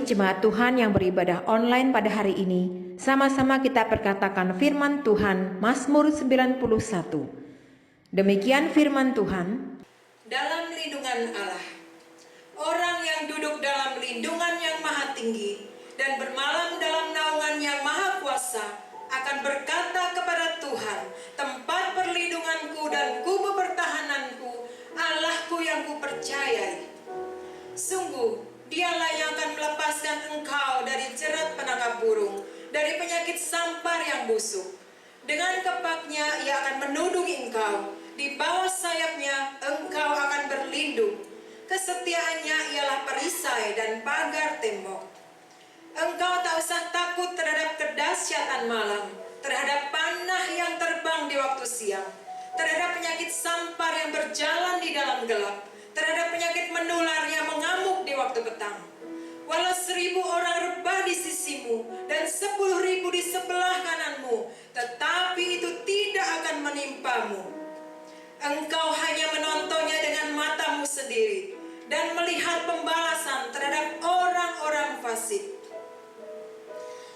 Baik jemaat Tuhan yang beribadah online pada hari ini, sama-sama kita perkatakan firman Tuhan Mazmur 91. Demikian firman Tuhan. Dalam lindungan Allah, orang yang duduk dalam lindungan yang maha tinggi dan bermalam dalam naungan yang maha kuasa akan berkata kepada Tuhan, tempat perlindunganku dan kubu pertahananku, Allahku yang kupercayai. Sungguh, Dialah yang akan melepaskan engkau dari jerat penangkap burung, dari penyakit sampar yang busuk. Dengan kepaknya ia akan menudungi engkau, di bawah sayapnya engkau akan berlindung. Kesetiaannya ialah perisai dan pagar tembok. Engkau tak usah takut terhadap kedahsyatan malam, terhadap panah yang terbang di waktu siang, terhadap penyakit sampar yang berjalan di dalam gelap, terhadap penyakit menular yang mengamuk di waktu petang. Walau 1000 orang rebah di sisimu dan 10.000 di sebelah kananmu, tetapi itu tidak akan menimpamu. Engkau hanya menontonnya dengan matamu sendiri dan melihat pembalasan terhadap orang-orang fasik.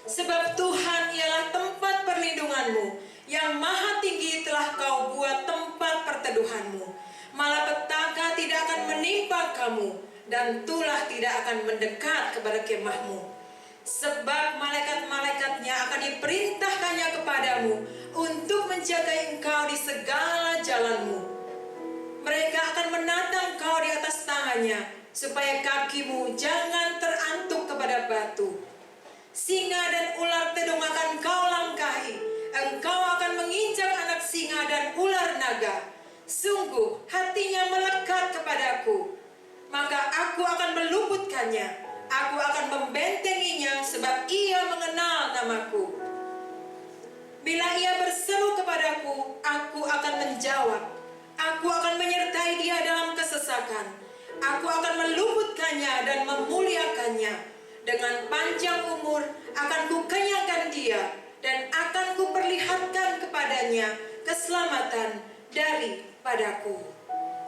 Sebab Tuhan ialah tempat perlindunganmu, yang maha tinggi telah kau buat tempat perteduhanmu. Malapetaka tidak akan menimpa kamu, dan tulah tidak akan mendekat kepada kemahmu. Sebab malaikat-malaikatnya akan diperintahkannya kepadamu untuk menjaga engkau di segala jalanmu. Mereka akan menatang engkau di atas tangannya, supaya kakimu jangan terantuk kepada batu. Singa dan ular tedung akan kau langkahi, engkau akan menginjak anak singa dan ular naga. Sungguh hatinya melekat kepadaku, maka aku akan meluputkannya. Aku akan membentenginya sebab ia mengenal namaku. Bila ia berseru kepadaku, aku akan menjawab. Aku akan menyertai dia dalam kesesakan. Aku akan meluputkannya dan memuliakannya. Dengan panjang umur akan kukenyangkan dia, dan akan kuperlihatkan kepadanya keselamatan daripadaku.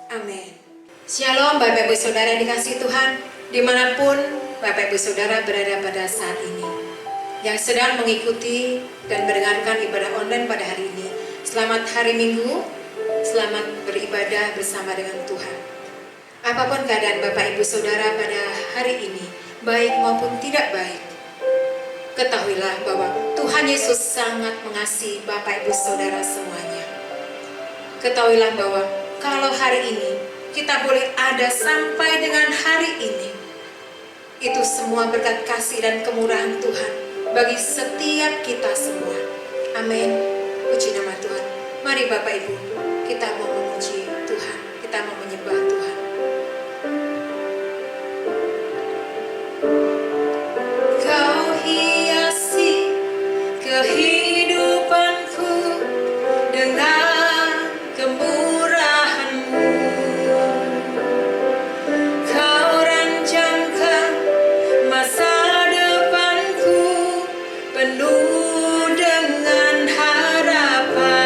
Amin. Shalom Bapak Ibu Saudara yang dikasihi Tuhan, dimanapun Bapak Ibu Saudara berada pada saat ini, yang sedang mengikuti dan mendengarkan ibadah online pada hari ini. Selamat hari Minggu, selamat beribadah bersama dengan Tuhan. Apapun keadaan Bapak Ibu Saudara pada hari ini, baik maupun tidak baik, ketahuilah bahwa Tuhan Yesus sangat mengasihi Bapak Ibu Saudara semuanya. Ketahuilah bahwa kalau hari ini kita boleh ada sampai dengan hari ini, itu semua berkat kasih dan kemurahan Tuhan bagi setiap kita semua. Amin. Puji nama Tuhan. Mari Bapak Ibu, kita mau memuji Tuhan, kita mau menyembah Tuhan. Kau hiasi kehidupanku dengan kemurahan-Mu. Kau rancangkan masa depanku penuh dengan harapan.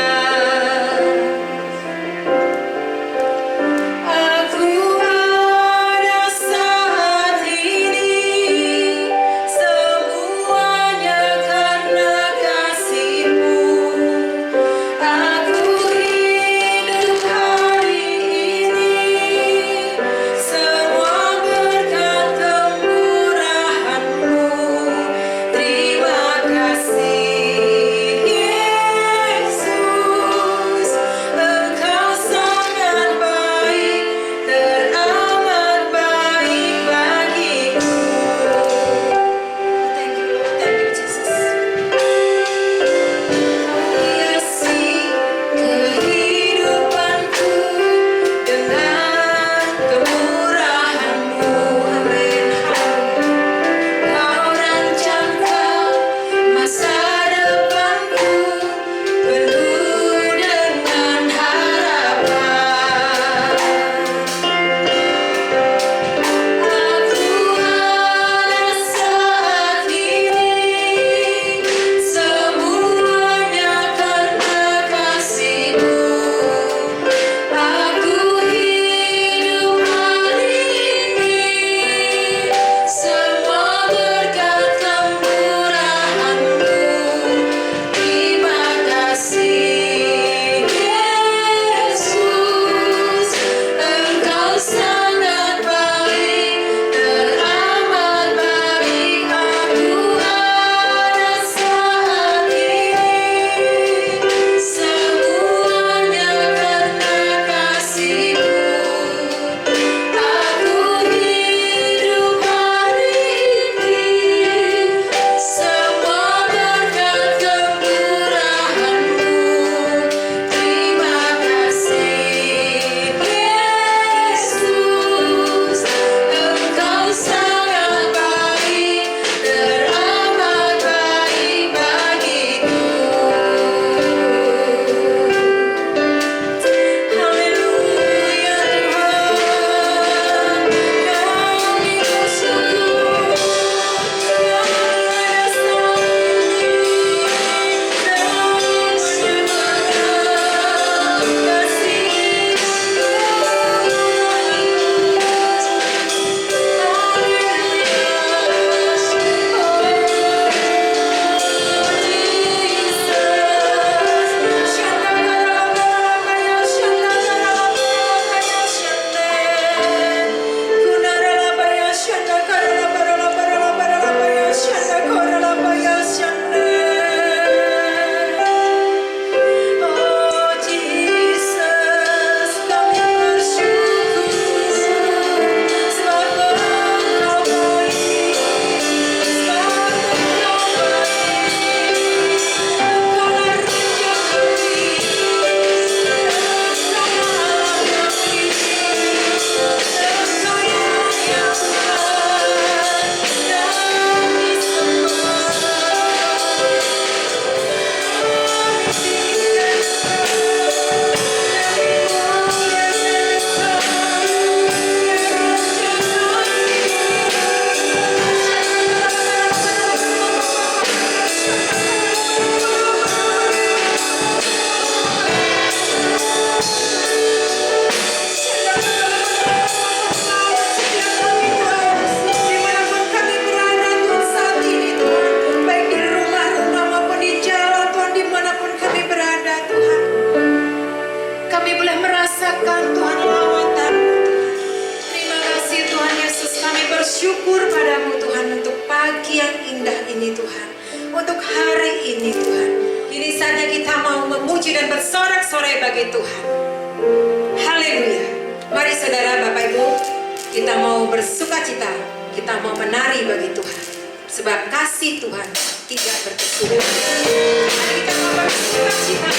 ini Tuhan, untuk hari ini Tuhan. Ini saja kita mau memuji dan bersorak-sorai bagi Tuhan. Haleluya. Mari saudara Bapak Ibu, kita mau bersukacita, kita mau menari bagi Tuhan. Sebab kasih Tuhan tidak berkesudahan. Mari kita mau bersukacita.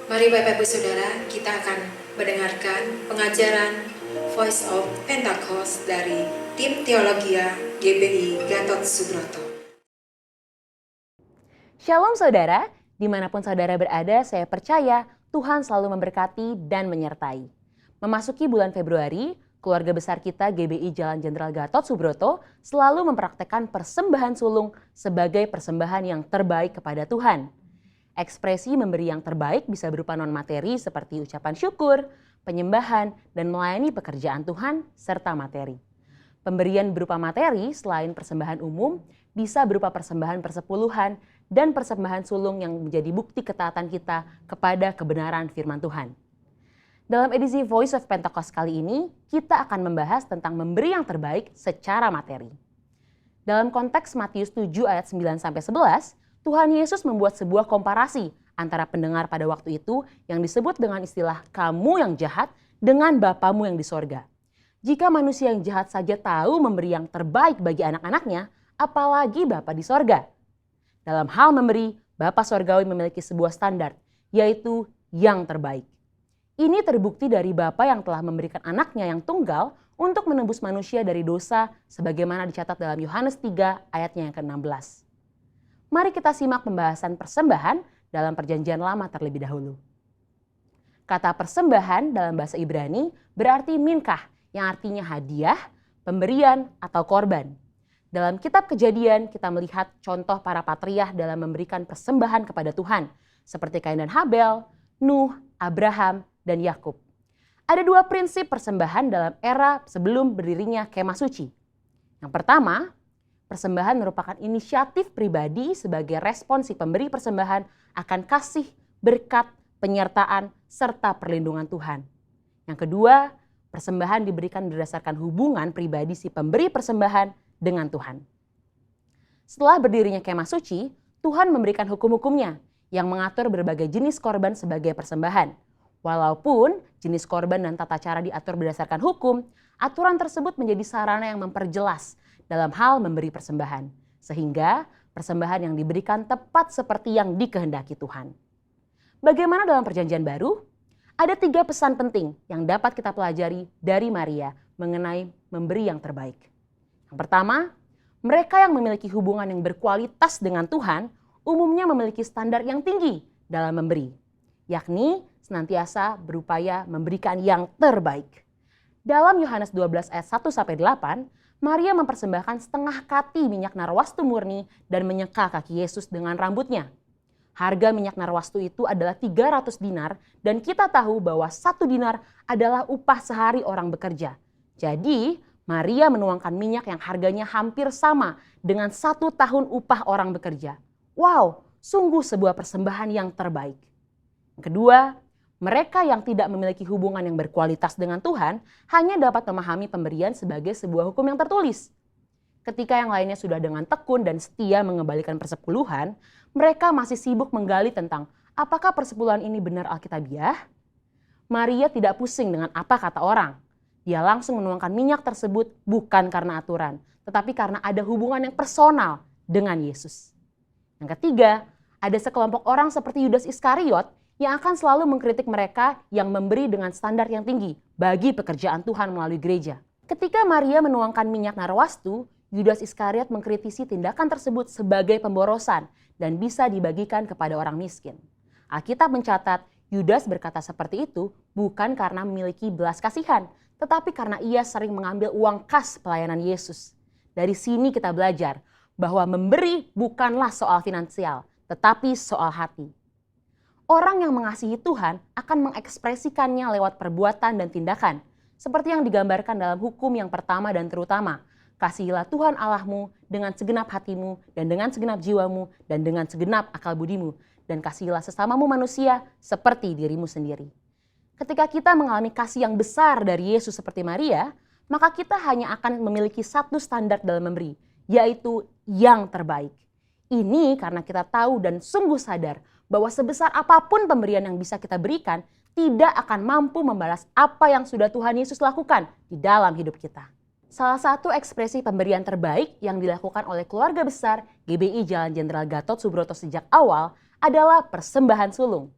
Mari Bapak Ibu Saudara, kita akan mendengarkan pengajaran Voice of Pentecost dari tim Teologia GBI Gatot Subroto. Shalom saudara, dimanapun saudara berada, saya percaya Tuhan selalu memberkati dan menyertai. Memasuki bulan Februari, keluarga besar kita GBI Jalan Jenderal Gatot Subroto selalu mempraktekkan persembahan sulung sebagai persembahan yang terbaik kepada Tuhan. Ekspresi memberi yang terbaik bisa berupa non-materi seperti ucapan syukur, penyembahan, dan melayani pekerjaan Tuhan, serta materi. Pemberian berupa materi selain persembahan umum bisa berupa persembahan persepuluhan dan persembahan sulung yang menjadi bukti ketaatan kita kepada kebenaran firman Tuhan. Dalam edisi Voice of Pentecost kali ini, kita akan membahas tentang memberi yang terbaik secara materi. Dalam konteks Matius 7 ayat 9-11, Tuhan Yesus membuat sebuah komparasi antara pendengar pada waktu itu yang disebut dengan istilah kamu yang jahat dengan Bapamu yang di sorga. Jika manusia yang jahat saja tahu memberi yang terbaik bagi anak-anaknya, apalagi Bapa di sorga. Dalam hal memberi, Bapa Sorgawi memiliki sebuah standar, yaitu yang terbaik. Ini terbukti dari Bapa yang telah memberikan anaknya yang tunggal untuk menebus manusia dari dosa sebagaimana dicatat dalam Yohanes 3 ayatnya yang ke-16. Mari kita simak pembahasan persembahan dalam Perjanjian Lama terlebih dahulu. Kata persembahan dalam bahasa Ibrani berarti minkah, yang artinya hadiah, pemberian, atau korban. Dalam kitab Kejadian kita melihat contoh para patriark dalam memberikan persembahan kepada Tuhan, seperti Kain dan Habel, Nuh, Abraham, dan Yakub. Ada dua prinsip persembahan dalam era sebelum berdirinya kemah suci. Yang pertama, persembahan merupakan inisiatif pribadi sebagai respon si pemberi persembahan akan kasih, berkat, penyertaan, serta perlindungan Tuhan. Yang kedua, Persembahan diberikan berdasarkan hubungan pribadi si pemberi persembahan dengan Tuhan. Setelah berdirinya kemah suci, Tuhan memberikan hukum-hukumnya yang mengatur berbagai jenis korban sebagai persembahan. Walaupun jenis korban dan tata cara diatur berdasarkan hukum, aturan tersebut menjadi sarana yang memperjelas dalam hal memberi persembahan. Sehingga persembahan yang diberikan tepat seperti yang dikehendaki Tuhan. Bagaimana dalam perjanjian baru? Ada 3 pesan penting yang dapat kita pelajari dari Maria mengenai memberi yang terbaik. Yang pertama, mereka yang memiliki hubungan yang berkualitas dengan Tuhan umumnya memiliki standar yang tinggi dalam memberi, yakni senantiasa berupaya memberikan yang terbaik. Dalam Yohanes 12 ayat 1-8, Maria mempersembahkan setengah kati minyak narwastu murni dan menyeka kaki Yesus dengan rambutnya. Harga minyak narwastu itu adalah 300 dinar dan kita tahu bahwa 1 dinar adalah upah sehari orang bekerja. Jadi Maria menuangkan minyak yang harganya hampir sama dengan 1 tahun upah orang bekerja. Wow, sungguh sebuah persembahan yang terbaik. Yang kedua, mereka yang tidak memiliki hubungan yang berkualitas dengan Tuhan hanya dapat memahami pemberian sebagai sebuah hukum yang tertulis. Ketika yang lainnya sudah dengan tekun dan setia mengembalikan persepuluhan, mereka masih sibuk menggali tentang apakah persepuluhan ini benar alkitabiah. Maria tidak pusing dengan apa kata orang. Dia langsung menuangkan minyak tersebut bukan karena aturan, tetapi karena ada hubungan yang personal dengan Yesus. Yang ketiga, ada sekelompok orang seperti Yudas Iskariot yang akan selalu mengkritik mereka yang memberi dengan standar yang tinggi bagi pekerjaan Tuhan melalui gereja. Ketika Maria menuangkan minyak narwastu, Yudas Iskariot mengkritisi tindakan tersebut sebagai pemborosan dan bisa dibagikan kepada orang miskin. Alkitab mencatat Yudas berkata seperti itu bukan karena memiliki belas kasihan, tetapi karena ia sering mengambil uang kas pelayanan Yesus. Dari sini kita belajar bahwa memberi bukanlah soal finansial, tetapi soal hati. Orang yang mengasihi Tuhan akan mengekspresikannya lewat perbuatan dan tindakan, seperti yang digambarkan dalam hukum yang pertama dan terutama. Kasihilah Tuhan Allahmu dengan segenap hatimu dan dengan segenap jiwamu dan dengan segenap akal budimu, dan kasihilah sesamamu manusia seperti dirimu sendiri. Ketika kita mengalami kasih yang besar dari Yesus seperti Maria, maka kita hanya akan memiliki 1 standar dalam memberi, yaitu yang terbaik. Ini karena kita tahu dan sungguh sadar bahwa sebesar apapun pemberian yang bisa kita berikan, tidak akan mampu membalas apa yang sudah Tuhan Yesus lakukan di dalam hidup kita. Salah satu ekspresi pemberian terbaik yang dilakukan oleh keluarga besar GBI Jalan Jenderal Gatot Subroto sejak awal adalah persembahan sulung.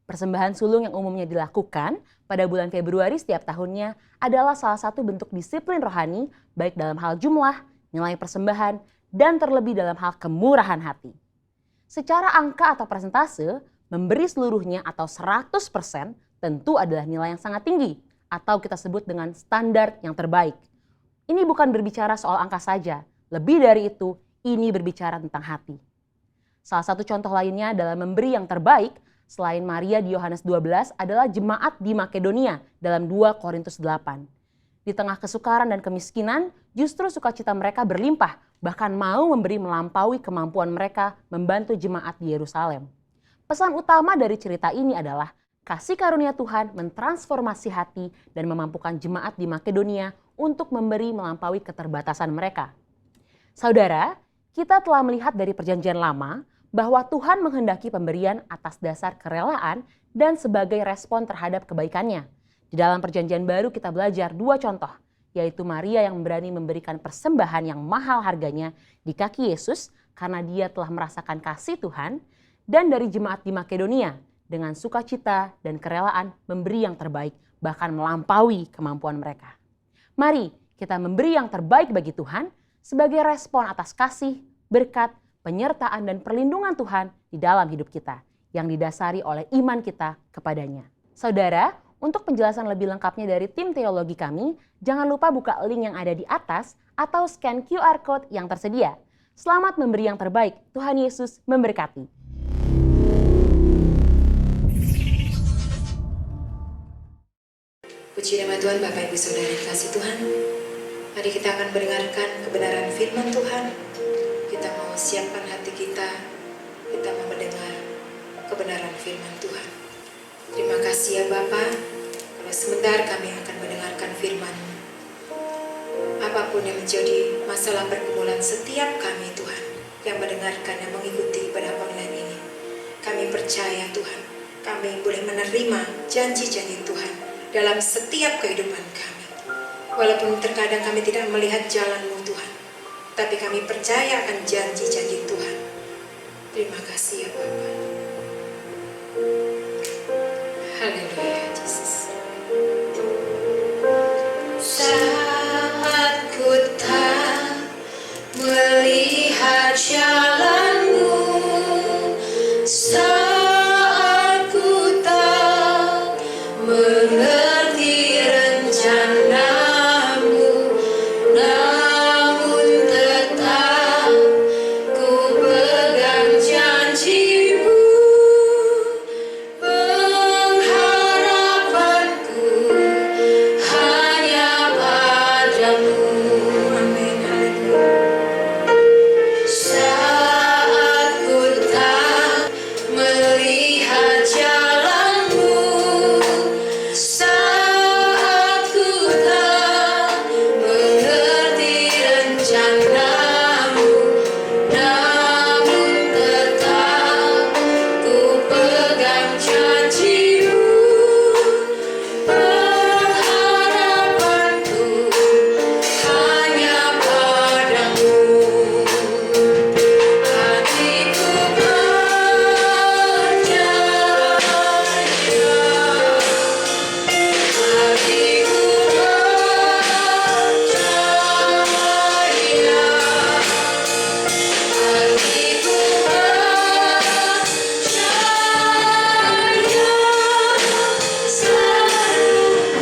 Persembahan sulung yang umumnya dilakukan pada bulan Februari setiap tahunnya adalah salah satu bentuk disiplin rohani baik dalam hal jumlah, nilai persembahan, dan terlebih dalam hal kemurahan hati. Secara angka atau persentase, memberi seluruhnya atau 100% tentu adalah nilai yang sangat tinggi atau kita sebut dengan standar yang terbaik. Ini bukan berbicara soal angka saja, lebih dari itu, ini berbicara tentang hati. Salah satu contoh lainnya dalam memberi yang terbaik selain Maria di Yohanes 12 adalah jemaat di Makedonia dalam 2 Korintus 8. Di tengah kesukaran dan kemiskinan, justru sukacita mereka berlimpah, bahkan mau memberi melampaui kemampuan mereka membantu jemaat di Yerusalem. Pesan utama dari cerita ini adalah kasih karunia Tuhan mentransformasi hati dan memampukan jemaat di Makedonia untuk memberi melampaui keterbatasan mereka. Saudara, kita telah melihat dari Perjanjian Lama bahwa Tuhan menghendaki pemberian atas dasar kerelaan dan sebagai respon terhadap kebaikannya. Di dalam Perjanjian Baru kita belajar 2 contoh, yaitu Maria yang berani memberikan persembahan yang mahal harganya di kaki Yesus karena dia telah merasakan kasih Tuhan, dan dari jemaat di Makedonia dengan sukacita dan kerelaan memberi yang terbaik, bahkan melampaui kemampuan mereka. Mari kita memberi yang terbaik bagi Tuhan sebagai respon atas kasih, berkat, penyertaan dan perlindungan Tuhan di dalam hidup kita yang didasari oleh iman kita kepadanya. Saudara, untuk penjelasan lebih lengkapnya dari tim teologi kami, jangan lupa buka link yang ada di atas atau scan QR Code yang tersedia. Selamat memberi yang terbaik, Tuhan Yesus memberkati. Puji nama Tuhan, Bapak Ibu Saudara yang kasih Tuhan. Mari kita akan mendengarkan kebenaran firman Tuhan. Kita mau siapkan hati kita mau mendengar kebenaran firman Tuhan. Terima kasih ya Bapak, Bahwa sebentar kami akan mendengarkan firman-Mu. Apapun yang menjadi masalah pergumulan setiap kami Tuhan, yang mendengarkan dan mengikuti ibadah online ini, kami percaya Tuhan, kami boleh menerima janji-janji Tuhan dalam setiap kehidupan kami. Walaupun terkadang kami tidak melihat jalan-Mu Tuhan, tapi kami percaya akan janji-janji Tuhan. Terima kasih ya Bapa. Haleluya, Yesus. Saat ku tak melihat jalan-Mu, saat ku tak mengerti rencana-Mu, namun tetap ku pegang janji-Mu. Pengharapanku hanya padamu. Amin. Saat ku tak melihat jalan-Mu, saat ku tak mengerti rencana-Mu, namun tetap ku pegang janji-Mu. Pengharapanku hanya padamu. Hatiku percaya, hatiku percaya, hatiku percaya, selalu ku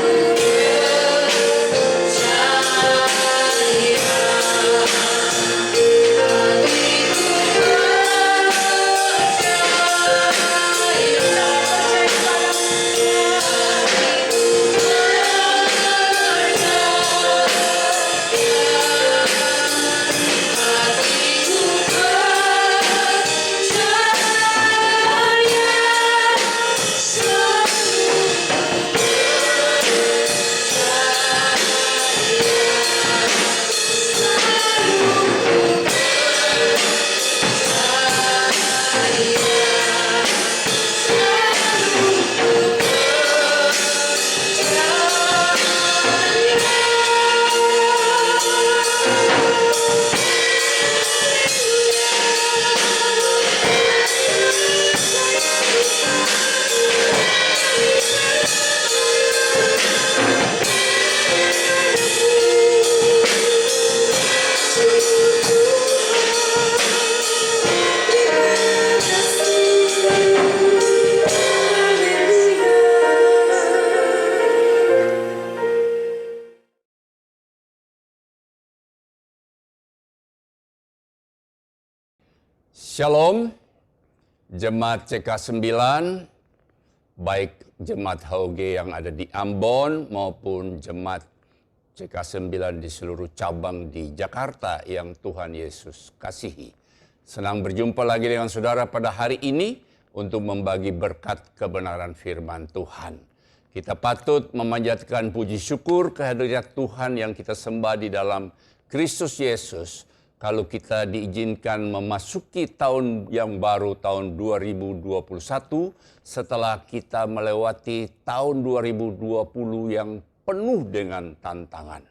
Shalom, Jemaat CK9, baik Jemaat HOG yang ada di Ambon maupun Jemaat CK9 di seluruh cabang di Jakarta yang Tuhan Yesus kasihi. Senang berjumpa lagi dengan saudara pada hari ini untuk membagi berkat kebenaran firman Tuhan. Kita patut memanjatkan puji syukur kehadirat Tuhan yang kita sembah di dalam Kristus Yesus. Kalau kita diizinkan memasuki tahun yang baru, tahun 2021, setelah kita melewati tahun 2020 yang penuh dengan tantangan.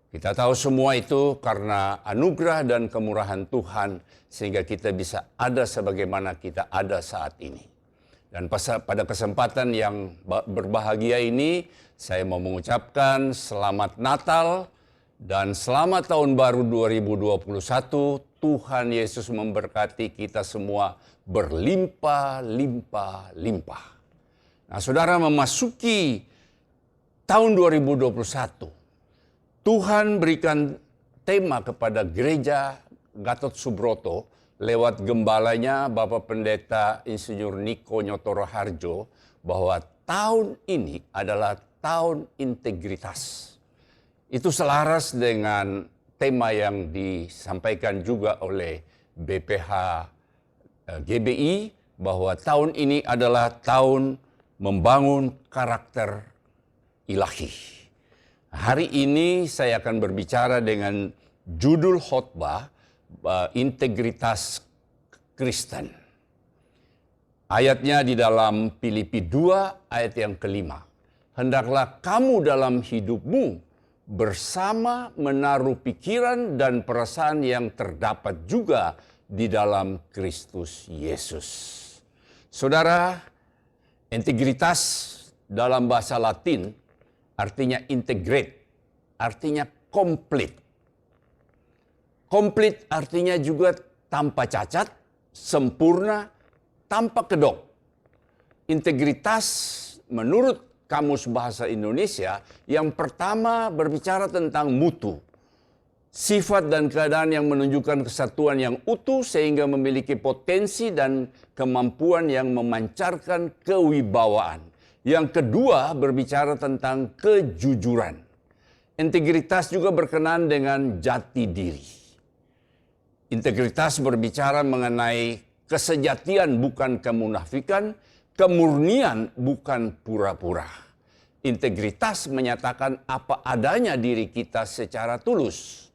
Kita tahu semua itu karena anugerah dan kemurahan Tuhan, sehingga kita bisa ada sebagaimana kita ada saat ini. Dan pada kesempatan yang berbahagia ini, saya mau mengucapkan selamat Natal, dan selamat tahun baru 2021, Tuhan Yesus memberkati kita semua berlimpah-limpah-limpah. Nah, saudara, memasuki tahun 2021, Tuhan berikan tema kepada gereja Gatot Subroto lewat gembalanya Bapak Pendeta Insinyur Niko Nyotoro Harjo, bahwa tahun ini adalah tahun integritas. Itu selaras dengan tema yang disampaikan juga oleh BPH GBI, bahwa tahun ini adalah tahun membangun karakter ilahi. Hari ini saya akan berbicara dengan judul khotbah integritas Kristen. Ayatnya di dalam Filipi 2 ayat yang kelima. Hendaklah kamu dalam hidupmu bersama menaruh pikiran dan perasaan yang terdapat juga di dalam Kristus Yesus. Saudara, integritas dalam bahasa Latin artinya integrate, artinya komplit. Komplit artinya juga tanpa cacat, sempurna, tanpa kedok. Integritas menurut Kamus Bahasa Indonesia yang pertama berbicara tentang mutu. Sifat dan keadaan yang menunjukkan kesatuan yang utuh sehingga memiliki potensi dan kemampuan yang memancarkan kewibawaan. Yang kedua berbicara tentang kejujuran. Integritas juga berkenaan dengan jati diri. Integritas berbicara mengenai kesejatian bukan kemunafikan, kemurnian bukan pura-pura. Integritas menyatakan apa adanya diri kita secara tulus.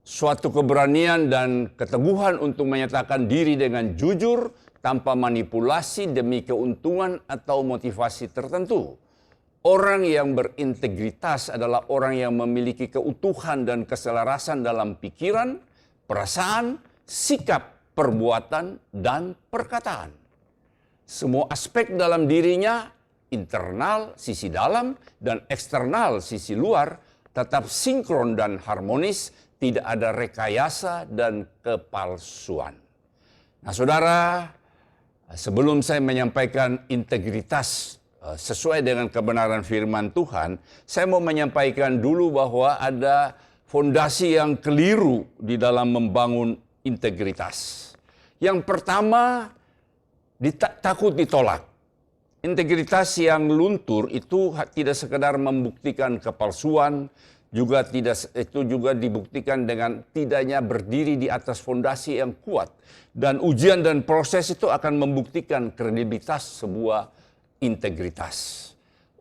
Suatu keberanian dan keteguhan untuk menyatakan diri dengan jujur tanpa manipulasi demi keuntungan atau motivasi tertentu. Orang yang berintegritas adalah orang yang memiliki keutuhan dan keselarasan dalam pikiran, perasaan, sikap, perbuatan, dan perkataan. Semua aspek dalam dirinya, internal, sisi dalam, dan eksternal, sisi luar, tetap sinkron dan harmonis, tidak ada rekayasa dan kepalsuan. Nah saudara, sebelum saya menyampaikan integritas sesuai dengan kebenaran firman Tuhan, saya mau menyampaikan dulu bahwa ada fondasi yang keliru di dalam membangun integritas. Yang pertama, takut ditolak. Integritas yang luntur itu tidak sekedar membuktikan kepalsuan, itu juga dibuktikan dengan tidaknya berdiri di atas fondasi yang kuat. Dan ujian dan proses itu akan membuktikan kredibilitas sebuah integritas.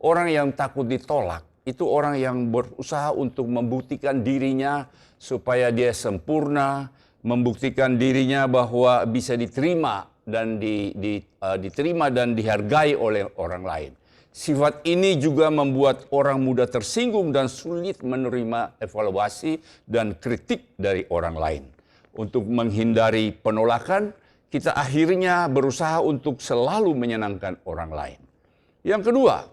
Orang yang takut ditolak itu orang yang berusaha untuk membuktikan dirinya supaya dia sempurna, membuktikan dirinya bahwa bisa diterima dan diterima dan dihargai oleh orang lain. Sifat ini juga membuat orang mudah tersinggung dan sulit menerima evaluasi dan kritik dari orang lain. Untuk menghindari penolakan, kita akhirnya berusaha untuk selalu menyenangkan orang lain. Yang kedua,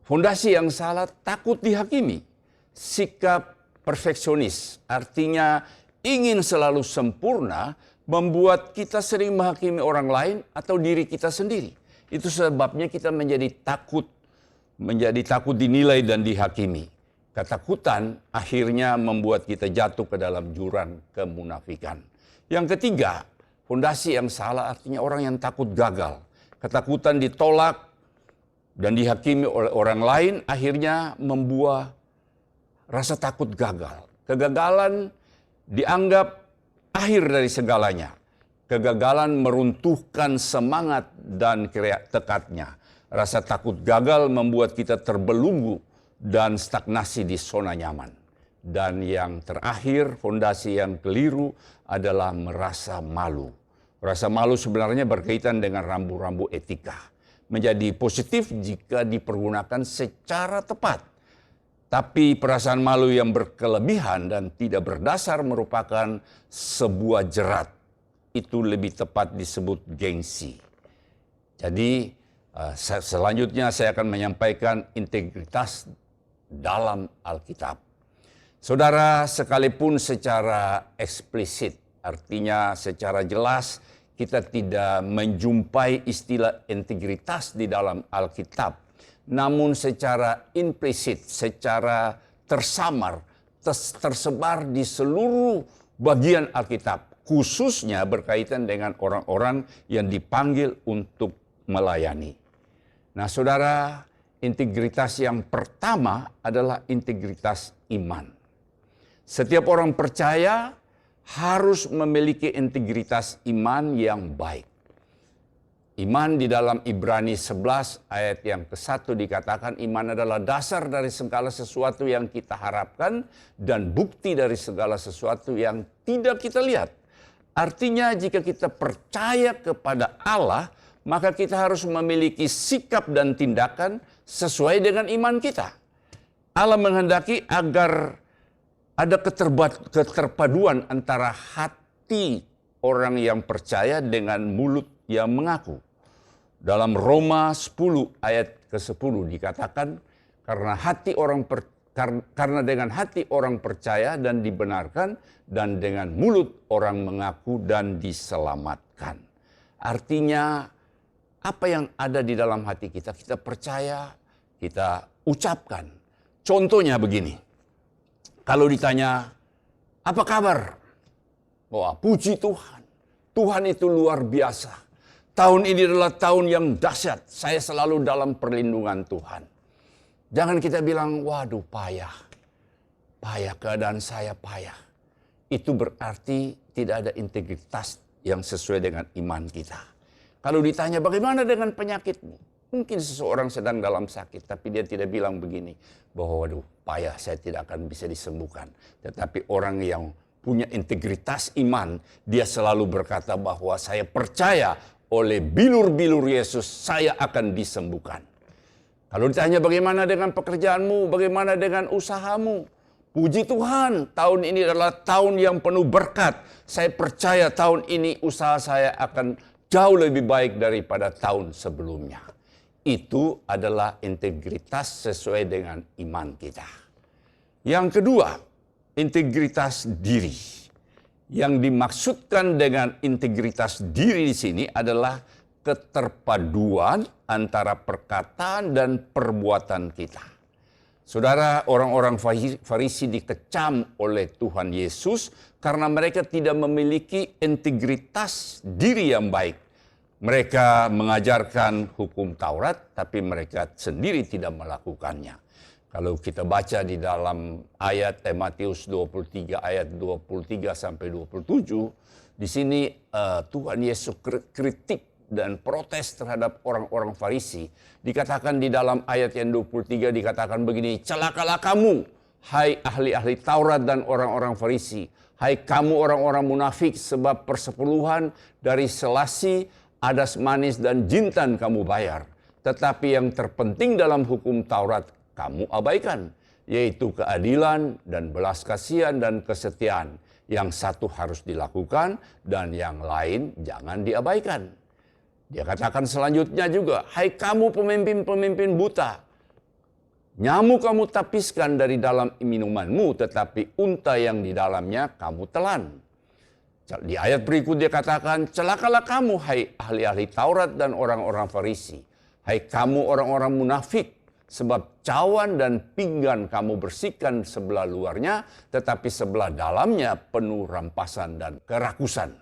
fondasi yang salah, takut dihakimi. Sikap perfeksionis, artinya ingin selalu sempurna, membuat kita sering menghakimi orang lain atau diri kita sendiri. Itu sebabnya kita menjadi takut dinilai dan dihakimi. Ketakutan akhirnya membuat kita jatuh ke dalam jurang kemunafikan. Yang ketiga, fondasi yang salah artinya orang yang takut gagal. Ketakutan ditolak dan dihakimi oleh orang lain akhirnya membuat rasa takut gagal. Kegagalan dianggap akhir dari segalanya. Kegagalan meruntuhkan semangat dan tekadnya. Rasa takut gagal membuat kita terbelenggu dan stagnasi di zona nyaman. Dan yang terakhir, fondasi yang keliru adalah merasa malu. Rasa malu sebenarnya berkaitan dengan rambu-rambu etika. Menjadi positif jika dipergunakan secara tepat. Tapi perasaan malu yang berkelebihan dan tidak berdasar merupakan sebuah jerat. Itu lebih tepat disebut gengsi. Jadi selanjutnya saya akan menyampaikan integritas dalam Alkitab. Saudara, sekalipun secara eksplisit, artinya secara jelas, kita tidak menjumpai istilah integritas di dalam Alkitab. Namun secara implisit, secara tersamar, tersebar di seluruh bagian Alkitab. Khususnya berkaitan dengan orang-orang yang dipanggil untuk melayani. Nah saudara, integritas yang pertama adalah integritas iman. Setiap orang percaya harus memiliki integritas iman yang baik. Iman di dalam Ibrani 11 ayat yang ke-1 dikatakan iman adalah dasar dari segala sesuatu yang kita harapkan dan bukti dari segala sesuatu yang tidak kita lihat. Artinya jika kita percaya kepada Allah, maka kita harus memiliki sikap dan tindakan sesuai dengan iman kita. Allah menghendaki agar ada keterpaduan antara hati orang yang percaya dengan mulut yang mengaku. Dalam Roma 10 ayat ke-10 dikatakan karena dengan hati orang percaya dan dibenarkan dan dengan mulut orang mengaku dan diselamatkan. Artinya apa yang ada di dalam hati kita, kita percaya, kita ucapkan. Contohnya begini, kalau ditanya, apa kabar? Wah, puji Tuhan. Tuhan itu luar biasa. Tahun ini adalah tahun yang dahsyat. Saya selalu dalam perlindungan Tuhan. Jangan kita bilang, waduh payah. Payah, keadaan saya payah. Itu berarti tidak ada integritas yang sesuai dengan iman kita. Kalau ditanya bagaimana dengan penyakitmu? Mungkin seseorang sedang dalam sakit, tapi dia tidak bilang begini, bahwa waduh payah, saya tidak akan bisa disembuhkan. Tetapi orang yang punya integritas iman, dia selalu berkata bahwa saya percaya oleh bilur-bilur Yesus saya akan disembuhkan. Kalau ditanya bagaimana dengan pekerjaanmu, bagaimana dengan usahamu? Puji Tuhan, tahun ini adalah tahun yang penuh berkat. Saya percaya tahun ini usaha saya akan jauh lebih baik daripada tahun sebelumnya. Itu adalah integritas sesuai dengan iman kita. Yang kedua, integritas diri. Yang dimaksudkan dengan integritas diri di sini adalah keterpaduan antara perkataan dan perbuatan kita. Saudara, orang-orang Farisi dikecam oleh Tuhan Yesus karena mereka tidak memiliki integritas diri yang baik. Mereka mengajarkan hukum Taurat, tapi mereka sendiri tidak melakukannya. Kalau kita baca di dalam ayat Matius 23 ayat 23 sampai 27, di sini Tuhan Yesus kritik dan protes terhadap orang-orang Farisi. Dikatakan di dalam ayat yang 23 dikatakan begini, celakalah kamu, hai ahli-ahli Taurat dan orang-orang Farisi. Hai kamu orang-orang munafik, sebab persepuluhan dari selasi, adas manis dan jintan kamu bayar. Tetapi yang terpenting dalam hukum Taurat kamu abaikan, yaitu keadilan dan belas kasihan dan kesetiaan. Yang satu harus dilakukan dan yang lain jangan diabaikan. Dia katakan selanjutnya juga, hai kamu pemimpin-pemimpin buta, nyamuk kamu tapiskan dari dalam minumanmu, tetapi unta yang di dalamnya kamu telan. Di ayat berikut dia katakan, celakalah kamu hai ahli-ahli Taurat dan orang-orang Farisi. Hai kamu orang-orang munafik, sebab cawan dan pinggan kamu bersihkan sebelah luarnya, tetapi sebelah dalamnya penuh rampasan dan kerakusan.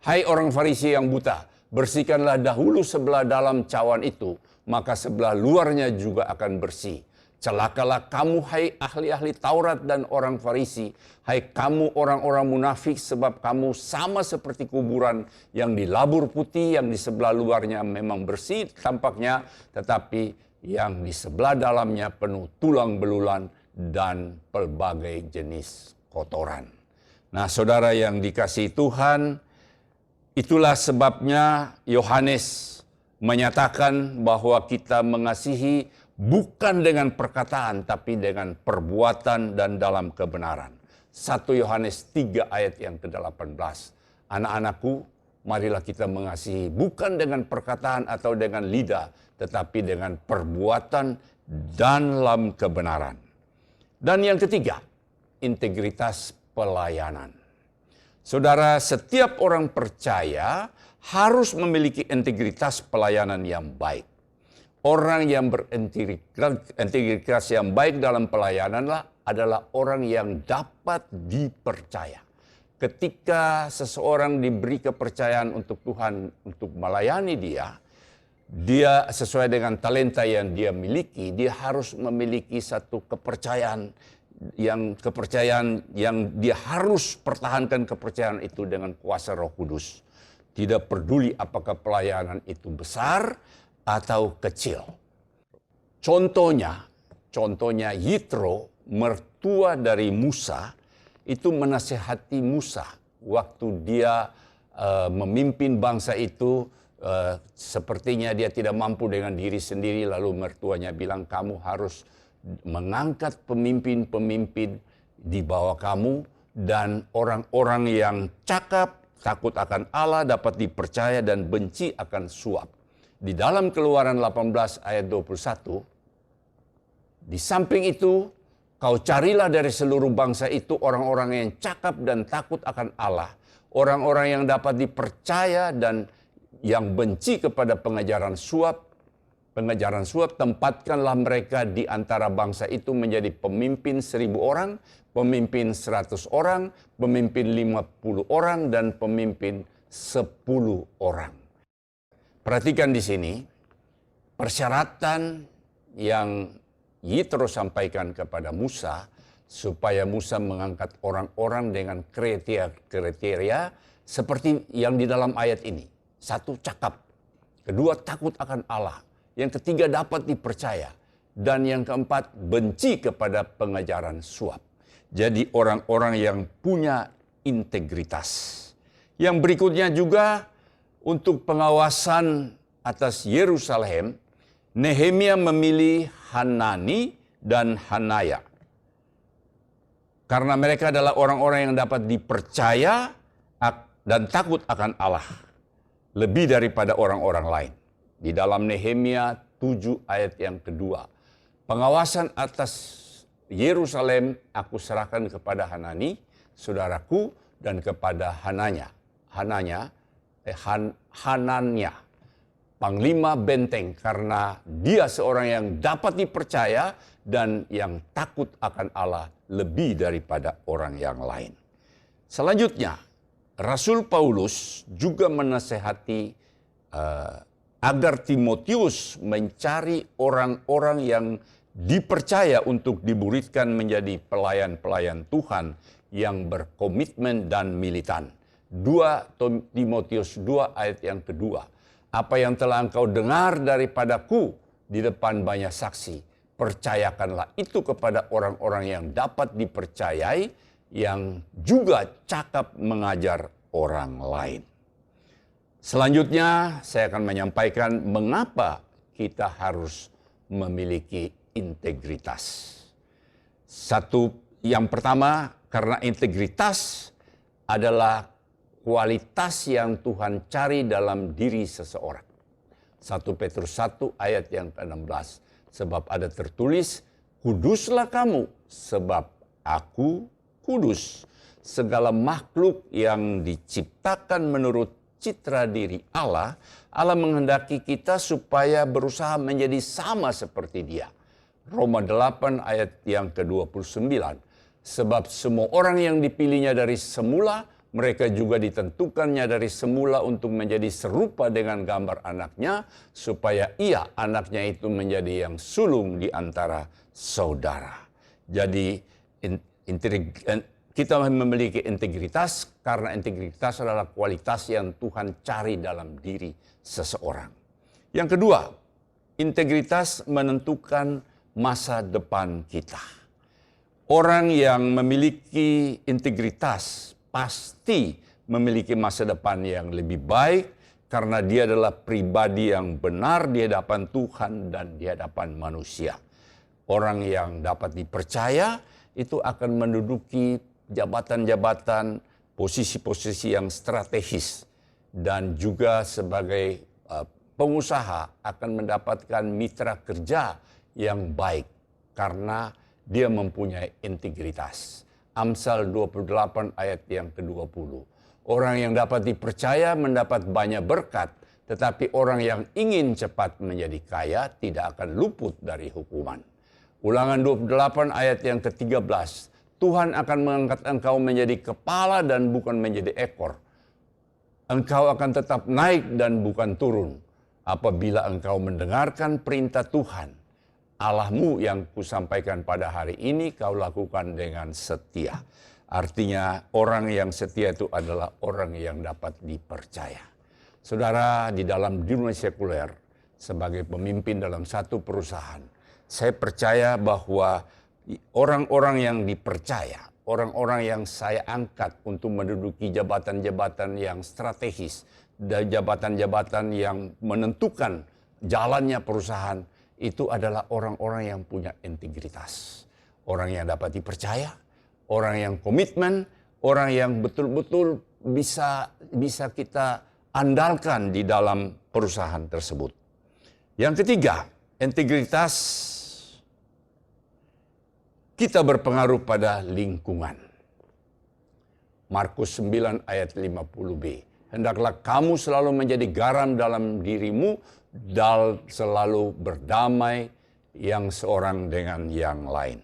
Hai orang Farisi yang buta, bersihkanlah dahulu sebelah dalam cawan itu, maka sebelah luarnya juga akan bersih. Celakalah kamu hai ahli-ahli Taurat dan orang Farisi, hai kamu orang-orang munafik, sebab kamu sama seperti kuburan yang dilabur putih, yang di sebelah luarnya memang bersih tampaknya, tetapi yang di sebelah dalamnya penuh tulang belulan dan pelbagai jenis kotoran. Nah, saudara yang dikasihi Tuhan, itulah sebabnya Yohanes menyatakan bahwa kita mengasihi bukan dengan perkataan, tapi dengan perbuatan dan dalam kebenaran. 1 Yohanes 3 ayat yang ke-18. Anak-anakku, marilah kita mengasihi bukan dengan perkataan atau dengan lidah, tetapi dengan perbuatan dan dalam kebenaran. Dan yang ketiga, integritas pelayanan. Saudara, setiap orang percaya harus memiliki integritas pelayanan yang baik. Orang yang berintegritas yang baik dalam pelayanan adalah orang yang dapat dipercaya. Ketika seseorang diberi kepercayaan untuk Tuhan untuk melayani dia sesuai dengan talenta yang dia miliki, dia harus memiliki satu kepercayaan yang dia harus pertahankan kepercayaan itu dengan kuasa Roh Kudus. Tidak peduli apakah pelayanan itu besar atau kecil. Contohnya Yitro, mertua dari Musa, itu menasehati Musa waktu dia memimpin bangsa itu. Sepertinya dia tidak mampu dengan diri sendiri, lalu mertuanya bilang, kamu harus mengangkat pemimpin-pemimpin di bawah kamu, dan orang-orang yang cakap, takut akan Allah, dapat dipercaya, dan benci akan suap. Di dalam Keluaran 18 ayat 21, di samping itu, kau carilah dari seluruh bangsa itu orang-orang yang cakap dan takut akan Allah, orang-orang yang dapat dipercaya dan yang benci kepada pengajaran suap, tempatkanlah mereka di antara bangsa itu menjadi pemimpin 1.000 orang, pemimpin 100 orang, pemimpin 50 orang, dan pemimpin 10 orang. Perhatikan di sini, persyaratan yang Yitro sampaikan kepada Musa, supaya Musa mengangkat orang-orang dengan kriteria seperti yang di dalam ayat ini. 1, cakap. 2, takut akan Allah. Yang 3, dapat dipercaya. Dan yang 4, benci kepada pengajaran suap. Jadi orang-orang yang punya integritas. Yang berikutnya juga untuk pengawasan atas Yerusalem, Nehemia memilih Hanani dan Hanaya. Karena mereka adalah orang-orang yang dapat dipercaya dan takut akan Allah. Lebih daripada orang-orang lain. Di dalam Nehemia 7 ayat yang kedua. Pengawasan atas Yerusalem aku serahkan kepada Hanani, saudaraku, dan kepada Hananya, panglima benteng, karena dia seorang yang dapat dipercaya dan yang takut akan Allah lebih daripada orang yang lain. Selanjutnya, Rasul Paulus juga menasehati agar Timotius mencari orang-orang yang dipercaya untuk dimuridkan menjadi pelayan-pelayan Tuhan yang berkomitmen dan militan. 2 Timotius 2 ayat yang kedua. Apa yang telah engkau dengar daripadaku di depan banyak saksi, percayakanlah itu kepada orang-orang yang dapat dipercayai, yang juga cakap mengajar orang lain. Selanjutnya saya akan menyampaikan mengapa kita harus memiliki integritas. Yang pertama, karena integritas adalah kualitas yang Tuhan cari dalam diri seseorang. 1 Petrus 1 ayat yang ke-16. Sebab ada tertulis, kuduslah kamu sebab aku kudus. Segala makhluk yang diciptakan menurut citra diri Allah, Allah menghendaki kita supaya berusaha menjadi sama seperti Dia. Roma 8 ayat yang ke-29. Sebab semua orang yang dipilihnya dari semula, mereka juga ditentukannya dari semula untuk menjadi serupa dengan gambar anaknya, supaya ia, anaknya itu, menjadi yang sulung di antara saudara. Jadi kita memiliki integritas karena integritas adalah kualitas yang Tuhan cari dalam diri seseorang. Yang kedua, integritas menentukan masa depan kita. Orang yang memiliki integritas pasti memiliki masa depan yang lebih baik karena dia adalah pribadi yang benar di hadapan Tuhan dan di hadapan manusia. Orang yang dapat dipercaya itu akan menduduki jabatan-jabatan, posisi-posisi yang strategis, dan juga sebagai pengusaha akan mendapatkan mitra kerja yang baik karena dia mempunyai integritas. Amsal 28 ayat yang ke-20. Orang yang dapat dipercaya mendapat banyak berkat, tetapi orang yang ingin cepat menjadi kaya tidak akan luput dari hukuman. Ulangan 28 ayat yang ke-13. Tuhan akan mengangkat engkau menjadi kepala dan bukan menjadi ekor. Engkau akan tetap naik dan bukan turun apabila engkau mendengarkan perintah Tuhan Allahmu yang kusampaikan pada hari ini, kau lakukan dengan setia. Artinya orang yang setia itu adalah orang yang dapat dipercaya. Saudara, di dalam dunia sekuler, sebagai pemimpin dalam satu perusahaan, saya percaya bahwa orang-orang yang dipercaya, orang-orang yang saya angkat untuk menduduki jabatan-jabatan yang strategis, dan jabatan-jabatan yang menentukan jalannya perusahaan, itu adalah orang-orang yang punya integritas. Orang yang dapat dipercaya, orang yang komitmen, orang yang betul-betul bisa kita andalkan di dalam perusahaan tersebut. Yang ketiga, integritas kita berpengaruh pada lingkungan. Markus 9 ayat 50b. Hendaklah kamu selalu menjadi garam dalam dirimu dan selalu berdamai yang seorang dengan yang lain.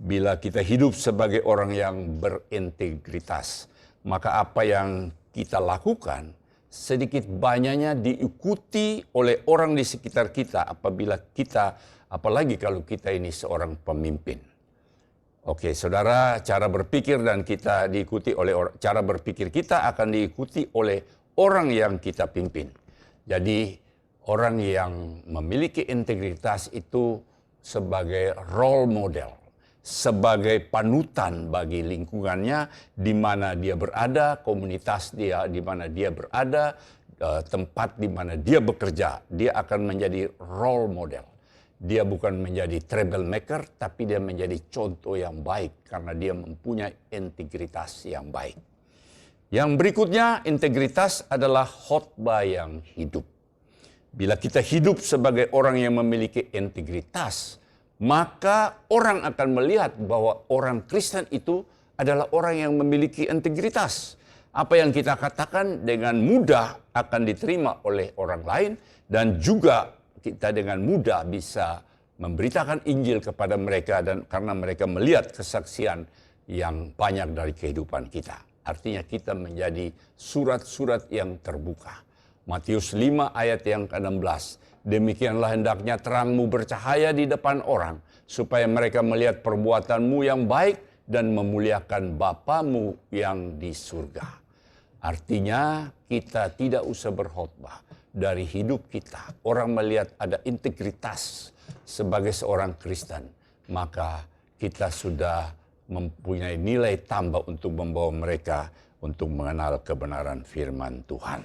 Bila kita hidup sebagai orang yang berintegritas, maka apa yang kita lakukan sedikit banyaknya diikuti oleh orang di sekitar kita apalagi kalau kita ini seorang pemimpin. Oke, saudara, cara berpikir kita akan diikuti oleh orang yang kita pimpin. Jadi, orang yang memiliki integritas itu sebagai role model, sebagai panutan bagi lingkungannya di mana dia berada, komunitas dia di mana dia berada, tempat di mana dia bekerja. Dia akan menjadi role model. Dia bukan menjadi troublemaker, tapi dia menjadi contoh yang baik karena dia mempunyai integritas yang baik. Yang berikutnya, integritas adalah khotbah yang hidup. Bila kita hidup sebagai orang yang memiliki integritas, maka orang akan melihat bahwa orang Kristen itu adalah orang yang memiliki integritas. Apa yang kita katakan dengan mudah akan diterima oleh orang lain, dan juga kita dengan mudah bisa memberitakan Injil kepada mereka, dan karena mereka melihat kesaksian yang banyak dari kehidupan kita. Artinya kita menjadi surat-surat yang terbuka. Matius 5 ayat yang ke-16. Demikianlah hendaknya terangmu bercahaya di depan orang, supaya mereka melihat perbuatanmu yang baik dan memuliakan Bapamu yang di surga. Artinya kita tidak usah berkhotbah. Dari hidup kita, orang melihat ada integritas sebagai seorang Kristen, maka kita sudah mempunyai nilai tambah untuk membawa mereka untuk mengenal kebenaran firman Tuhan.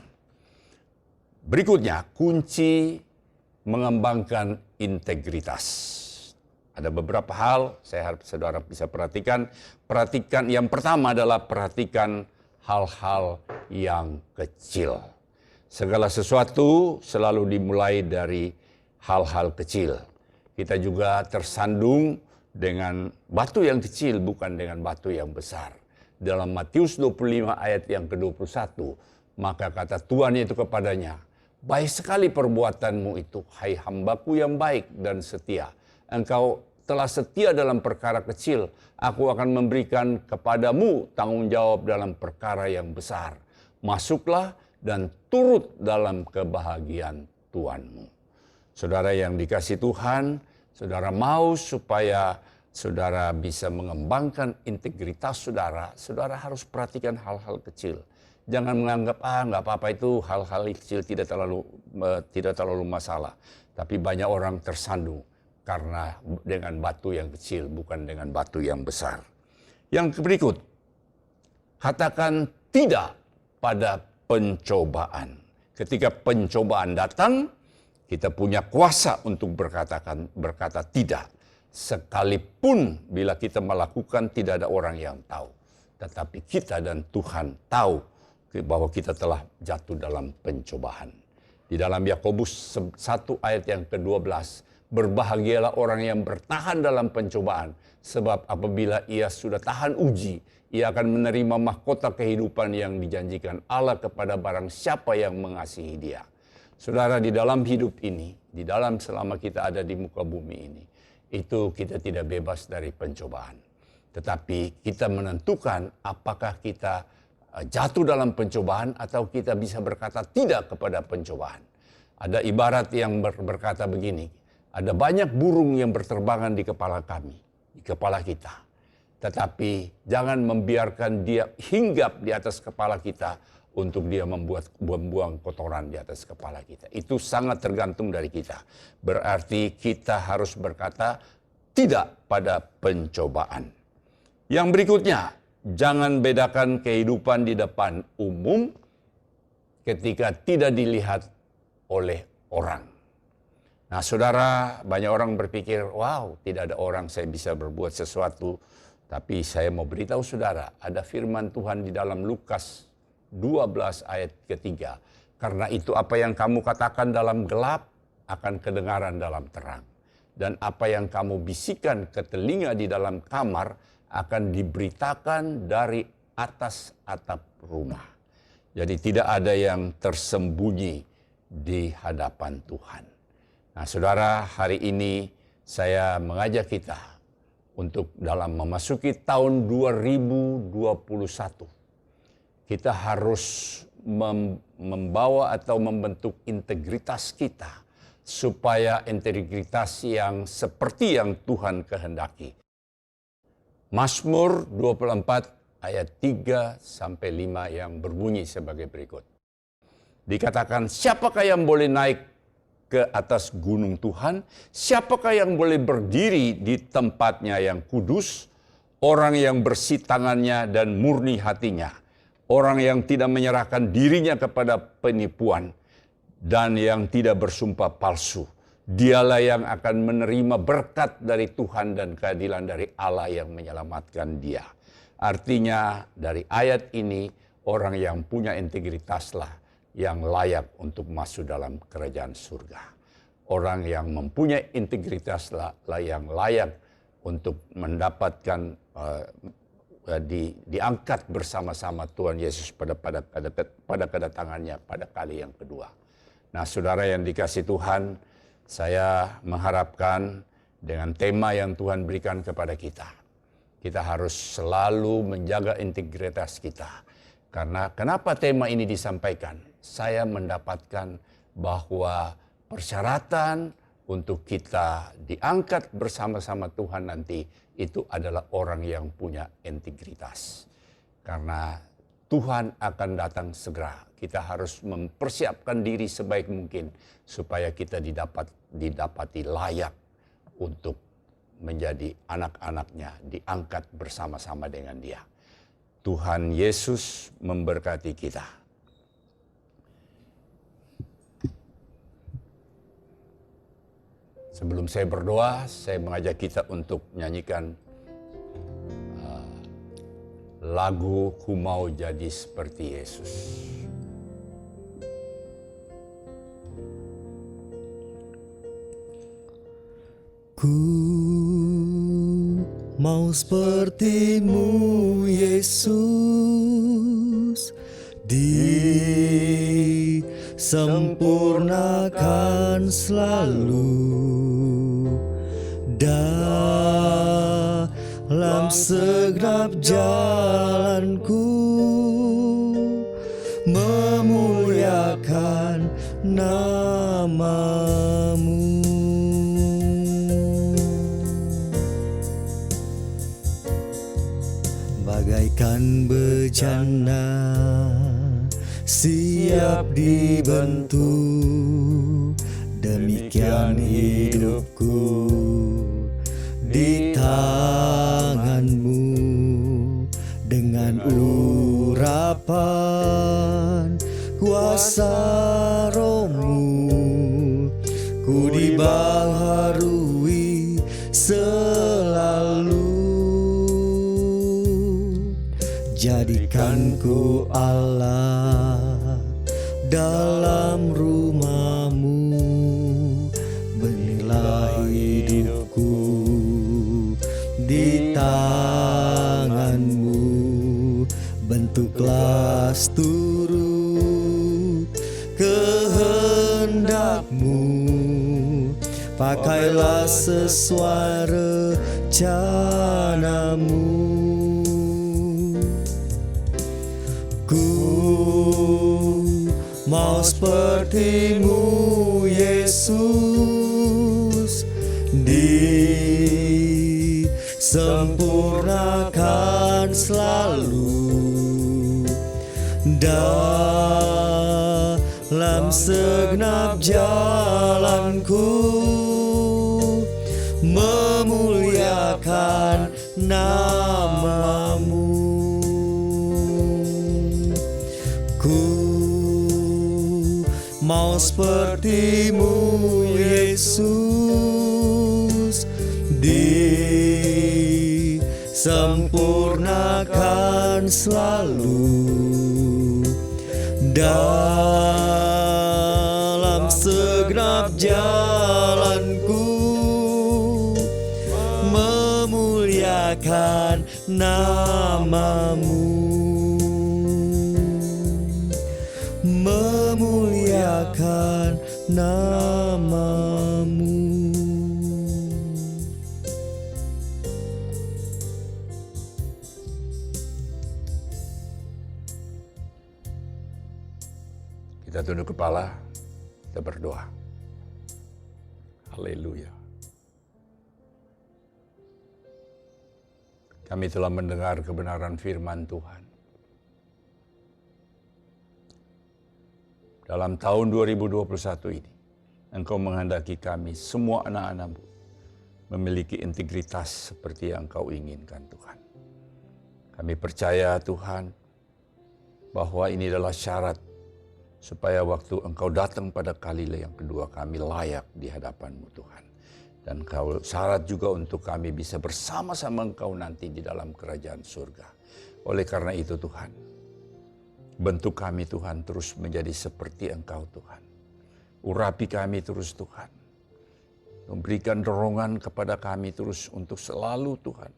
Berikutnya, kunci mengembangkan integritas. Ada beberapa hal saya harap saudara bisa perhatikan. Perhatikan yang pertama adalah perhatikan hal-hal yang kecil. Segala sesuatu selalu dimulai dari hal-hal kecil. Kita juga tersandung dengan batu yang kecil, bukan dengan batu yang besar. Dalam Matius 25 ayat yang ke-21, maka kata Tuhan itu kepadanya, baik sekali perbuatanmu itu, hai hambaku yang baik dan setia. Engkau telah setia dalam perkara kecil, aku akan memberikan kepadamu tanggung jawab dalam perkara yang besar. Masuklah dan turut dalam kebahagiaan Tuhanmu. Saudara yang dikasihi Tuhan, saudara mau supaya saudara bisa mengembangkan integritas saudara, saudara harus perhatikan hal-hal kecil. Jangan menganggap, nggak apa-apa itu hal-hal kecil tidak terlalu masalah. Tapi banyak orang tersandung karena dengan batu yang kecil, bukan dengan batu yang besar. Yang berikut, katakan tidak pada pencobaan. Ketika pencobaan datang, kita punya kuasa untuk berkata tidak. Sekalipun bila kita melakukan tidak ada orang yang tahu. Tetapi kita dan Tuhan tahu bahwa kita telah jatuh dalam pencobaan. Di dalam Yakobus 1 ayat yang ke-12, berbahagialah orang yang bertahan dalam pencobaan, sebab apabila ia sudah tahan uji, ia akan menerima mahkota kehidupan yang dijanjikan Allah kepada barang siapa yang mengasihi dia. Saudara, di dalam hidup ini, di dalam selama kita ada di muka bumi ini, itu kita tidak bebas dari pencobaan. Tetapi kita menentukan apakah kita jatuh dalam pencobaan atau kita bisa berkata tidak kepada pencobaan. Ada ibarat yang berkata begini, ada banyak burung yang berterbangan di kepala kami, di kepala kita. Tetapi jangan membiarkan dia hinggap di atas kepala kita untuk dia membuang kotoran di atas kepala kita. Itu sangat tergantung dari kita. Berarti kita harus berkata tidak pada pencobaan. Yang berikutnya, jangan bedakan kehidupan di depan umum ketika tidak dilihat oleh orang. Nah, saudara, banyak orang berpikir, wow, tidak ada orang saya bisa berbuat sesuatu. Tapi saya mau beritahu saudara, ada firman Tuhan di dalam Lukas 12 ayat ketiga. Karena itu apa yang kamu katakan dalam gelap akan kedengaran dalam terang. Dan apa yang kamu bisikan ke telinga di dalam kamar akan diberitakan dari atas atap rumah. Jadi tidak ada yang tersembunyi di hadapan Tuhan. Nah, saudara, hari ini saya mengajak kita untuk dalam memasuki tahun 2021. Kita harus membawa atau membentuk integritas kita supaya integritas yang seperti yang Tuhan kehendaki. Mazmur 24 ayat 3 sampai 5 yang berbunyi sebagai berikut. Dikatakan, siapakah yang boleh naik ke atas gunung Tuhan? Siapakah yang boleh berdiri di tempatnya yang kudus? Orang yang bersih tangannya dan murni hatinya. Orang yang tidak menyerahkan dirinya kepada penipuan dan yang tidak bersumpah palsu. Dialah yang akan menerima berkat dari Tuhan dan keadilan dari Allah yang menyelamatkan dia. Artinya dari ayat ini, orang yang punya integritaslah yang layak untuk masuk dalam kerajaan surga. Orang yang mempunyai integritaslah yang layak untuk mendapatkan diangkat bersama-sama Tuhan Yesus pada kedatangannya pada kali yang kedua. Nah, saudara yang dikasihi Tuhan, saya mengharapkan dengan tema yang Tuhan berikan kepada kita, kita harus selalu menjaga integritas kita. Karena kenapa tema ini disampaikan? Saya mendapatkan bahwa persyaratan untuk kita diangkat bersama-sama Tuhan nanti itu adalah orang yang punya integritas. Karena Tuhan akan datang segera. Kita harus mempersiapkan diri sebaik mungkin supaya kita didapati layak untuk menjadi anak-anaknya, diangkat bersama-sama dengan Dia. Tuhan Yesus memberkati kita. Sebelum saya berdoa, saya mengajak kita untuk menyanyikan lagu Ku Mau Jadi Seperti Yesus. Ku mau seperti-Mu, Yesus, disempurnakan selalu dalam segenap jalanku, memuliakan nama-Mu. Bagaikan bejana siap dibentuk, demikian hidupku di tangan-Mu. Dengan urapan kuasa Roh-Mu, ku dibaharui selalu. Jadikan ku Allah dalam rumah-Mu, berilah hidupku di tangan-Mu, bentuklah seturut kehendak-Mu, pakailah sesuai rencana-Mu. Ku mau seperti-Mu, Yesus, disempurnakan selalu dalam segenap jalanku, memuliakan namamu. Ku mau sepertimu, Yesus, disempurnakan selalu dalam segenap jalanku, memuliakan namamu, memuliakan namamu. Kita tunduk kepala, kita berdoa. Haleluya. Kami telah mendengar kebenaran firman Tuhan. Dalam tahun 2021 ini, Engkau menghendaki kami, semua anak-anak-Mu, memiliki integritas seperti yang Engkau inginkan, Tuhan. Kami percaya, Tuhan, bahwa ini adalah syarat supaya waktu Engkau datang pada kali yang kedua, kami layak di hadapan-Mu, Tuhan. Dan Kau syarat juga untuk kami bisa bersama-sama Engkau nanti di dalam kerajaan surga. Oleh karena itu, Tuhan, bentuk kami, Tuhan, terus menjadi seperti Engkau, Tuhan. Urapi kami terus, Tuhan. Memberikan dorongan kepada kami terus untuk selalu, Tuhan,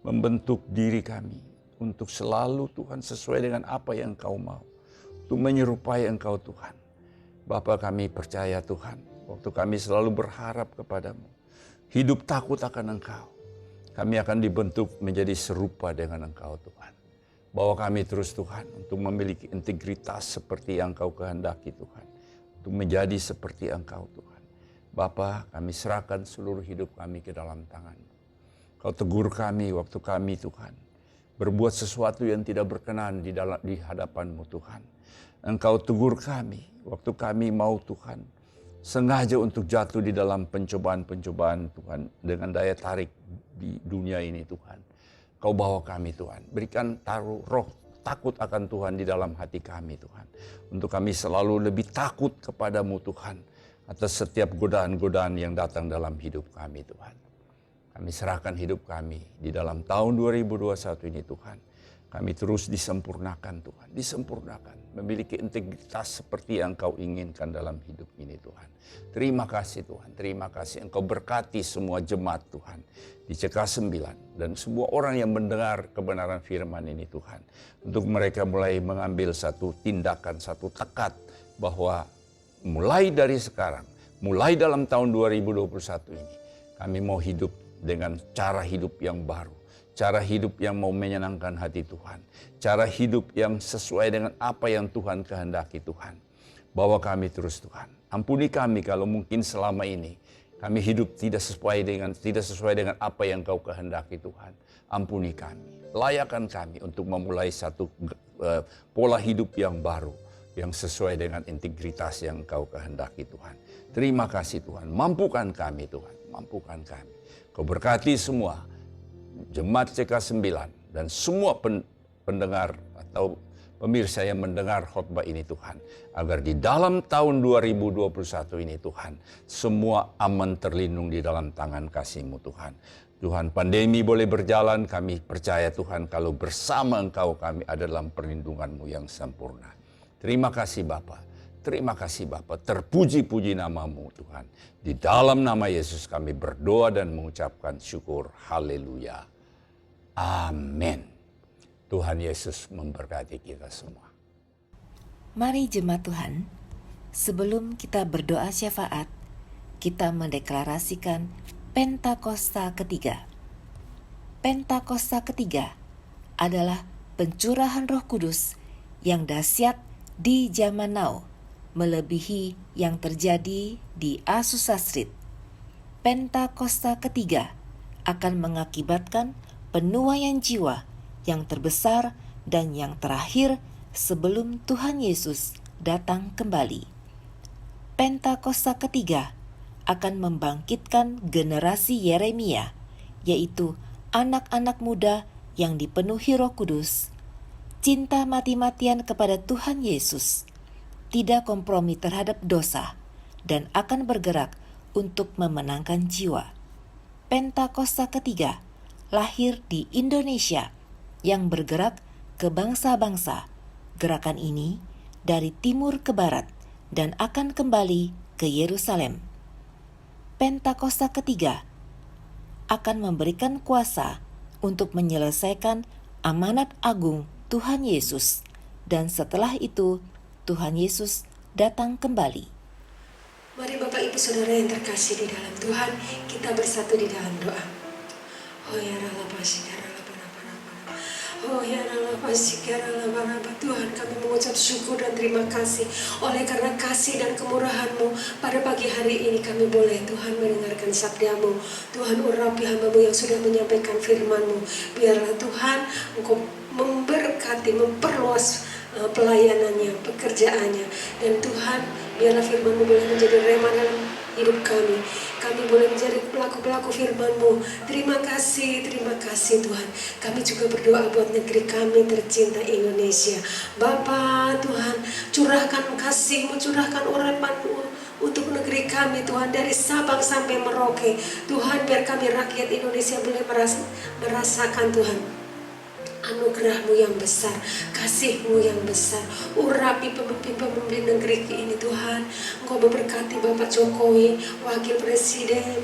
membentuk diri kami. Untuk selalu, Tuhan, sesuai dengan apa yang Engkau mau. Untuk menyerupai Engkau, Tuhan. Bapa, kami percaya, Tuhan, waktu kami selalu berharap kepadamu, hidup takut akan Engkau, kami akan dibentuk menjadi serupa dengan Engkau, Tuhan. Bawa kami terus, Tuhan, untuk memiliki integritas seperti yang Engkau kehendaki, Tuhan. Untuk menjadi seperti Engkau, Tuhan. Bapa, kami serahkan seluruh hidup kami ke dalam tangan-Mu. Kau tegur kami waktu kami, Tuhan, berbuat sesuatu yang tidak berkenan di hadapan-Mu, Tuhan. Engkau tegur kami waktu kami mau, Tuhan, sengaja untuk jatuh di dalam pencobaan-pencobaan, Tuhan, dengan daya tarik di dunia ini, Tuhan. Kau bawa kami, Tuhan. Berikan taruh roh takut akan Tuhan di dalam hati kami, Tuhan. Untuk kami selalu lebih takut kepadamu, Tuhan, atas setiap godaan-godaan yang datang dalam hidup kami, Tuhan. Kami serahkan hidup kami di dalam tahun 2021 ini, Tuhan. Kami terus disempurnakan, Tuhan. Disempurnakan. Memiliki integritas seperti yang Engkau inginkan dalam hidup ini, Tuhan. Terima kasih, Tuhan. Terima kasih. Engkau berkati semua jemaat, Tuhan, di CK9. Dan semua orang yang mendengar kebenaran firman ini, Tuhan. Untuk mereka mulai mengambil satu tindakan, satu tekad. Bahwa mulai dari sekarang, mulai dalam tahun 2021 ini, kami mau hidup dengan cara hidup yang baru. Cara hidup yang mau menyenangkan hati Tuhan. Cara hidup yang sesuai dengan apa yang Tuhan kehendaki, Tuhan. Bawa kami terus, Tuhan. Ampuni kami kalau mungkin selama ini kami hidup tidak sesuai dengan apa yang Kau kehendaki, Tuhan. Ampuni kami. Layakan kami untuk memulai satu pola hidup yang baru. Yang sesuai dengan integritas yang Kau kehendaki, Tuhan. Terima kasih, Tuhan. Mampukan kami, Tuhan. Mampukan kami. Kau berkati semua jemaat CK9 dan semua pendengar atau pemirsa yang mendengar khotbah ini, Tuhan. Agar di dalam tahun 2021 ini, Tuhan, semua aman terlindung di dalam tangan kasih-Mu, Tuhan. Tuhan, pandemi boleh berjalan, kami percaya, Tuhan, kalau bersama Engkau kami ada dalam perlindungan-Mu yang sempurna. Terima kasih, Bapa. Terima kasih, Bapa. Terpuji-puji nama-Mu, Tuhan. Di dalam nama Yesus kami berdoa dan mengucapkan syukur. Haleluya. Amin. Tuhan Yesus memberkati kita semua. Mari jemaat Tuhan, sebelum kita berdoa syafaat, kita mendeklarasikan Pentakosta ketiga. Pentakosta ketiga adalah pencurahan Roh Kudus yang dahsyat di zaman now, melebihi yang terjadi di Azusa Street. Pentakosta ketiga akan mengakibatkan penuaian jiwa yang terbesar dan yang terakhir sebelum Tuhan Yesus datang kembali. Pentakosta ketiga akan membangkitkan generasi Yeremia, yaitu anak-anak muda yang dipenuhi Roh Kudus, cinta mati-matian kepada Tuhan Yesus, tidak kompromi terhadap dosa, dan akan bergerak untuk memenangkan jiwa. Pentakosta ketiga lahir di Indonesia yang bergerak ke bangsa-bangsa. Gerakan ini dari timur ke barat dan akan kembali ke Yerusalem. Pentakosta ketiga akan memberikan kuasa untuk menyelesaikan amanat agung Tuhan Yesus, dan setelah itu Tuhan Yesus datang kembali. Mari Bapak Ibu Saudara yang terkasih di dalam Tuhan, kita bersatu di dalam doa. Oh ya Allah, Tuhan, kami mengucap syukur dan terima kasih oleh karena kasih dan kemurahan-Mu. Pada pagi hari ini kami boleh Tuhan mendengarkan sabda-Mu. Tuhan, urapi hamba-Mu yang sudah menyampaikan firman-Mu. Biarlah Tuhan Engkau memberkati, memperluas pelayanannya, pekerjaannya. Dan Tuhan, biarlah firman-Mu boleh menjadi rema dalam hidup kami. Kami boleh menjadi pelaku-pelaku firman-Mu. Terima kasih Tuhan. Kami juga berdoa buat negeri kami tercinta Indonesia. Bapa Tuhan, curahkan kasih-Mu, curahkan urapan-Mu untuk negeri kami Tuhan, dari Sabang sampai Merauke. Tuhan, biar kami rakyat Indonesia boleh merasakan Tuhan anugerah-Mu yang besar, kasih-Mu yang besar. Urapi pemimpin-pemimpin negeri ini Tuhan. Engkau memberkati Bapak Jokowi, Wakil Presiden,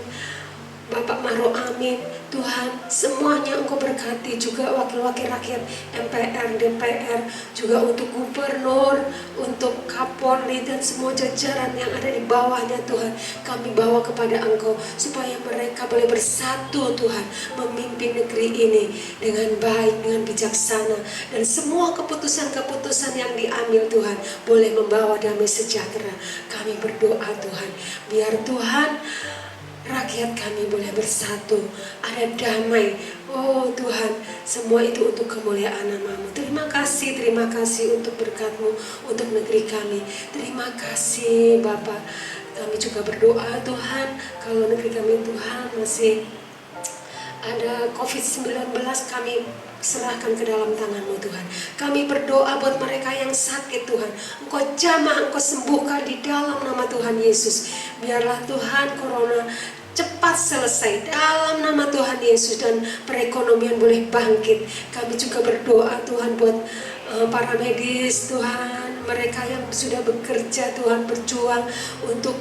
Bapak Maruf Amin. Tuhan, semuanya Engkau berkati, juga wakil-wakil rakyat MPR, DPR, juga untuk gubernur, untuk Kapolri dan semua jajaran yang ada di bawahnya Tuhan. Kami bawa kepada Engkau supaya mereka boleh bersatu Tuhan, memimpin negeri ini dengan baik, dengan bijaksana, dan semua keputusan-keputusan yang diambil Tuhan boleh membawa damai sejahtera. Kami berdoa Tuhan, biar Tuhan rakyat kami boleh bersatu, ada damai. Oh Tuhan, semua itu untuk kemuliaan nama-Mu. Terima kasih untuk berkat-Mu, untuk negeri kami. Terima kasih Bapa. Kami juga berdoa Tuhan, kalau negeri kami Tuhan masih ada COVID-19, kami serahkan ke dalam tangan-Mu Tuhan. Kami berdoa buat mereka yang sakit Tuhan. Engkau jamah, Engkau sembuhkan di dalam nama Tuhan Yesus. Biarlah Tuhan corona cepat selesai dalam nama Tuhan Yesus, dan perekonomian boleh bangkit. Kami juga berdoa Tuhan buat para medis Tuhan, mereka yang sudah bekerja Tuhan, berjuang untuk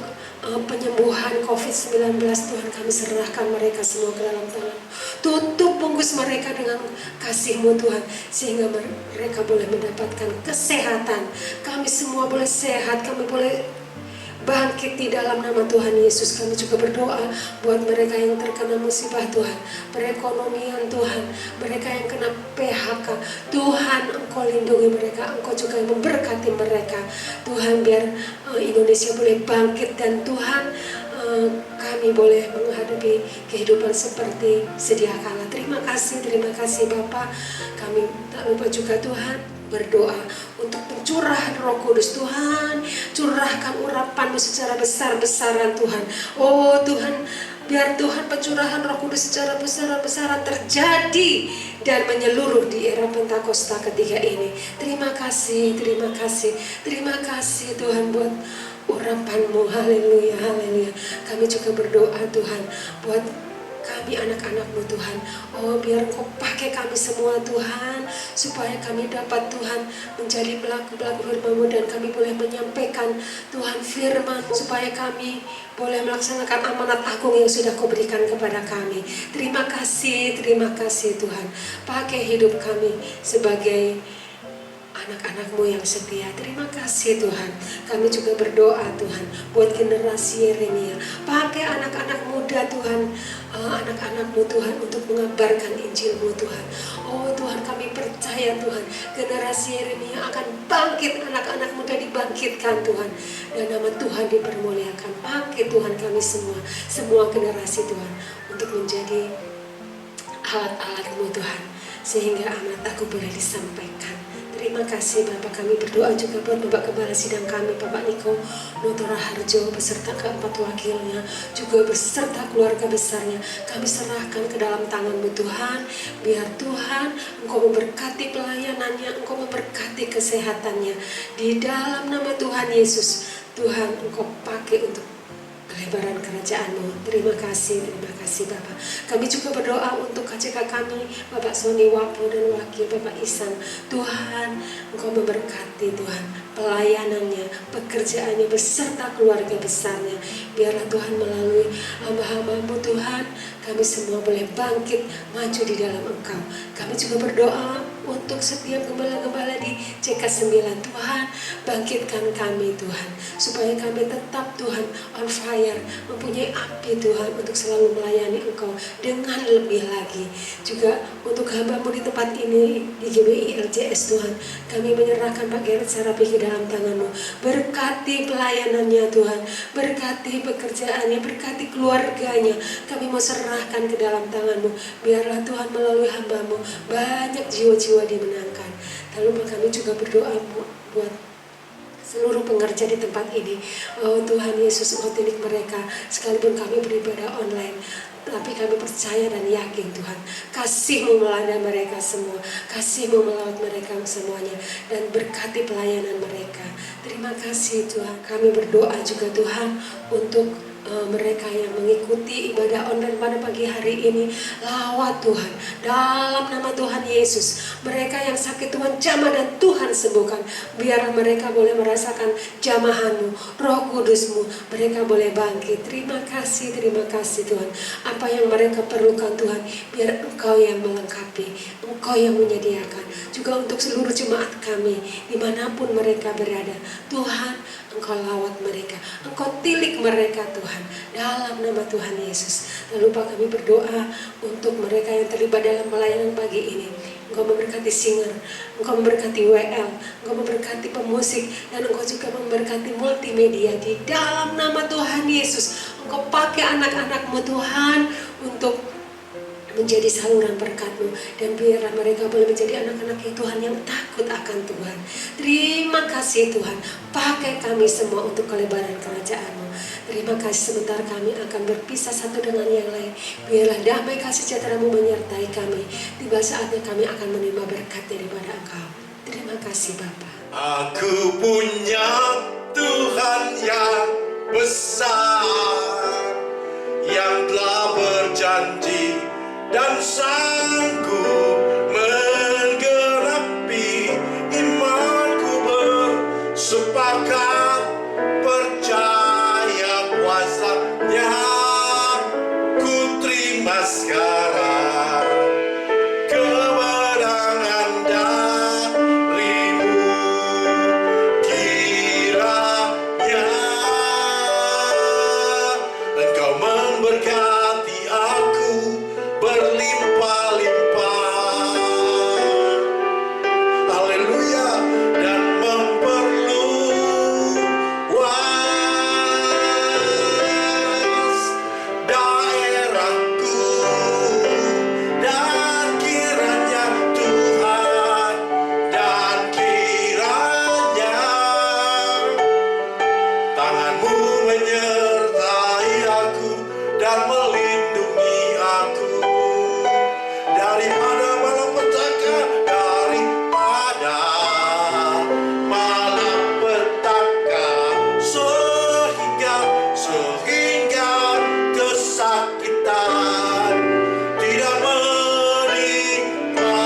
penyembuhan COVID-19 Tuhan. Kami serahkan mereka semua ke dalam tangan. Tutup bungkus mereka dengan kasih-Mu Tuhan, sehingga mereka boleh mendapatkan kesehatan. Kami semua boleh sehat, kami boleh bangkit di dalam nama Tuhan Yesus. Kami juga berdoa buat mereka yang terkena musibah Tuhan, perekonomian Tuhan, mereka yang kena PHK Tuhan, Engkau lindungi mereka, Engkau juga yang memberkati mereka Tuhan. Biar Indonesia boleh bangkit, dan Tuhan kami boleh menghadapi kehidupan seperti sedia kala. Terima kasih Bapa. Kami tak lupa juga Tuhan berdoa untuk pencurahan Roh Kudus Tuhan. Curahkan urapan-Mu secara besar-besaran Tuhan. Oh Tuhan, biar Tuhan pencurahan Roh Kudus secara besar-besaran terjadi dan menyeluruh di era Pentakosta ketiga ini. Terima kasih Tuhan buat urapan-Mu. Haleluya. Kami juga berdoa Tuhan buat kami anak-anak-Mu Tuhan. Oh, biar Engkau pakai kami semua Tuhan, supaya kami dapat Tuhan menjadi pelaku-pelaku firman-Mu, dan kami boleh menyampaikan Tuhan firman, supaya kami boleh melaksanakan amanat agung yang sudah Kau berikan kepada kami. Terima kasih Tuhan. Pakai hidup kami sebagai anak-anak-Mu yang setia. Terima kasih Tuhan. Kami juga berdoa Tuhan buat generasi Yeremia. Pakai anak-anak muda Tuhan, anak-anak-Mu Tuhan, untuk mengabarkan Injil-Mu Tuhan. Oh Tuhan, kami percaya Tuhan, generasi Yeremia akan bangkit, anak-anak muda dibangkitkan Tuhan, dan nama Tuhan dipermuliakan. Pakai Tuhan kami semua generasi Tuhan, untuk menjadi alat-alat-Mu Tuhan, sehingga amanat aku boleh disampaikan. Terima kasih Bapak, kami berdoa juga buat Bapak Kepala Sidang kami, Bapak Niko Notora Harjo beserta keempat wakilnya, juga beserta keluarga besarnya. Kami serahkan ke dalam tangan-Mu Tuhan, biar Tuhan Engkau memberkati pelayanannya, Engkau memberkati kesehatannya. Di dalam nama Tuhan Yesus, Tuhan Engkau pakai untuk kelebaran kerajaan-Mu. Terima kasih Bapak. Kami juga berdoa untuk KCK kami, Bapak Sony Wapo dan Wakil Bapak Isan. Tuhan, Engkau memberkati Tuhan pelayanannya, pekerjaannya beserta keluarga besarnya. Biarlah Tuhan melalui hamba-hamba-Mu Tuhan, kami semua boleh bangkit maju di dalam Engkau. Kami juga berdoa untuk setiap gembala-gembala di CK9. Tuhan, bangkitkan kami Tuhan, supaya kami tetap Tuhan on fire, mempunyai api Tuhan untuk selalu melayani Engkau dengan lebih lagi. Juga untuk hamba-Mu di tempat ini di GBI LJS Tuhan, kami menyerahkan Pak Gerrit Sarapi ke dalam tangan-Mu. Berkati pelayanannya Tuhan, berkati pekerjaannya, berkati keluarganya. Kami mau serahkan ke dalam tangan-Mu. Biarlah Tuhan melalui hamba-Mu banyak jiwa-jiwa dimenangkan. Lalu kami juga berdoa buat seluruh pengerja di tempat ini. Oh Tuhan Yesus, Engkau tilik mereka, sekalipun kami beribadah online, tapi kami percaya dan yakin Tuhan, kasih-Mu melanda mereka semua, kasih-Mu melawat mereka semuanya, dan berkati pelayanan mereka. Terima kasih Tuhan. Kami berdoa juga Tuhan untuk mereka yang mengikuti ibadah online pada pagi hari ini. Lawat Tuhan dalam nama Tuhan Yesus. Mereka yang sakit Tuhan jamah dan Tuhan sembuhkan. Biar mereka boleh merasakan jamahan-Mu, Roh Kudus-Mu. Mereka boleh bangkit. Terima kasih Tuhan. Apa yang mereka perlukan Tuhan, biar Engkau yang melengkapi, Engkau yang menyediakan. Juga untuk seluruh jemaat kami dimanapun mereka berada, Tuhan Engkau lawat mereka, Engkau tilik mereka Tuhan, dalam nama Tuhan Yesus. Lalu Pak, kami berdoa untuk mereka yang terlibat dalam pelayanan pagi ini. Engkau memberkati singer, Engkau memberkati WL, Engkau memberkati pemusik, dan Engkau juga memberkati multimedia. Di dalam nama Tuhan Yesus, Engkau pakai anak-anak-Mu Tuhan untuk menjadi saluran berkat-Mu, dan biarlah mereka boleh menjadi anak-anak Tuhan yang takut akan Tuhan. Terima kasih Tuhan, pakai kami semua untuk kelebaran kerajaan-Mu. Terima kasih, sebentar kami akan berpisah satu dengan yang lain. Biarlah damai kasih sejahtera-Mu menyertai kami. Tiba saatnya kami akan menerima berkat daripada Engkau. Terima kasih Bapa. Aku punya Tuhan yang besar, yang telah berjanji dan sanggup menggenapi. Imanku bersepakat percaya kuasa-Nya. Ku terima sekarang kemenangan dari-Mu. Kiranya Engkau memberkati aku berlimpah-limpah, haleluya, dan memperluas daerahku. Dan kiranya Tuhan, dan kiranya tangan-Mu menyertai aku dan melindungi aku daripada malapetaka, daripada malapetaka, sehingga kesakitan tidak menimpa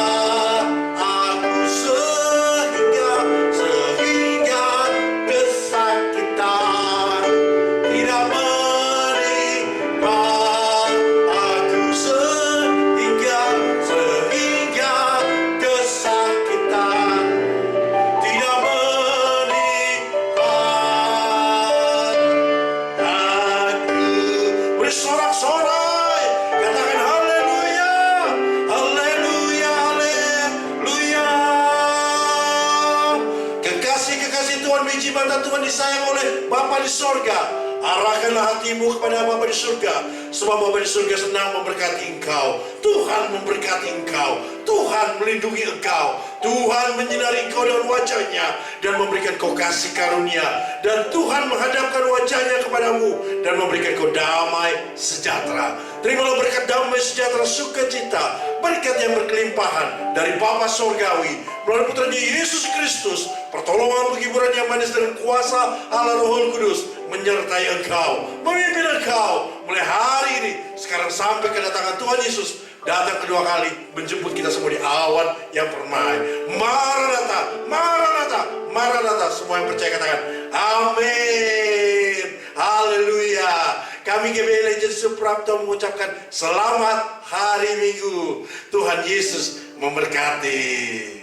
aku, sehingga kesakitan tidak menimpa aku, sehingga kesakitan tidak menimpa aku. Beri sorak-sorai, katakan haleluya, haleluya, haleluya. Kekasih-kekasih Tuhan, biji mata Tuhan disayang oleh Bapa di sorga. Arahkanlah hatimu kepada Bapa di surga, sebab Bapa di surga senang memberkati engkau. Tuhan memberkati engkau, Tuhan melindungi engkau, Tuhan menyinari kau dengan wajahnya dan memberikan kau kasih karunia. Dan Tuhan menghadapkan wajahnya kepadamu dan memberikan kau damai sejahtera. Terimalah berkat damai sejahtera sukacita, berkat yang berkelimpahan dari Bapa Sorgawi melalui putranya Yesus Kristus, pertolongan penghiburan yang manis dan kuasa Allah Roh Kudus menyertai engkau, memimpin engkau mulai hari ini, sekarang sampai kedatangan Tuhan Yesus datang kedua kali menjemput kita semua di awan yang permai. Maranatha, Maranatha, Maranatha. Semua yang percaya katakan amin. Haleluya. Kami GBI Legend Suprapto mengucapkan selamat hari Minggu. Tuhan Yesus memberkati.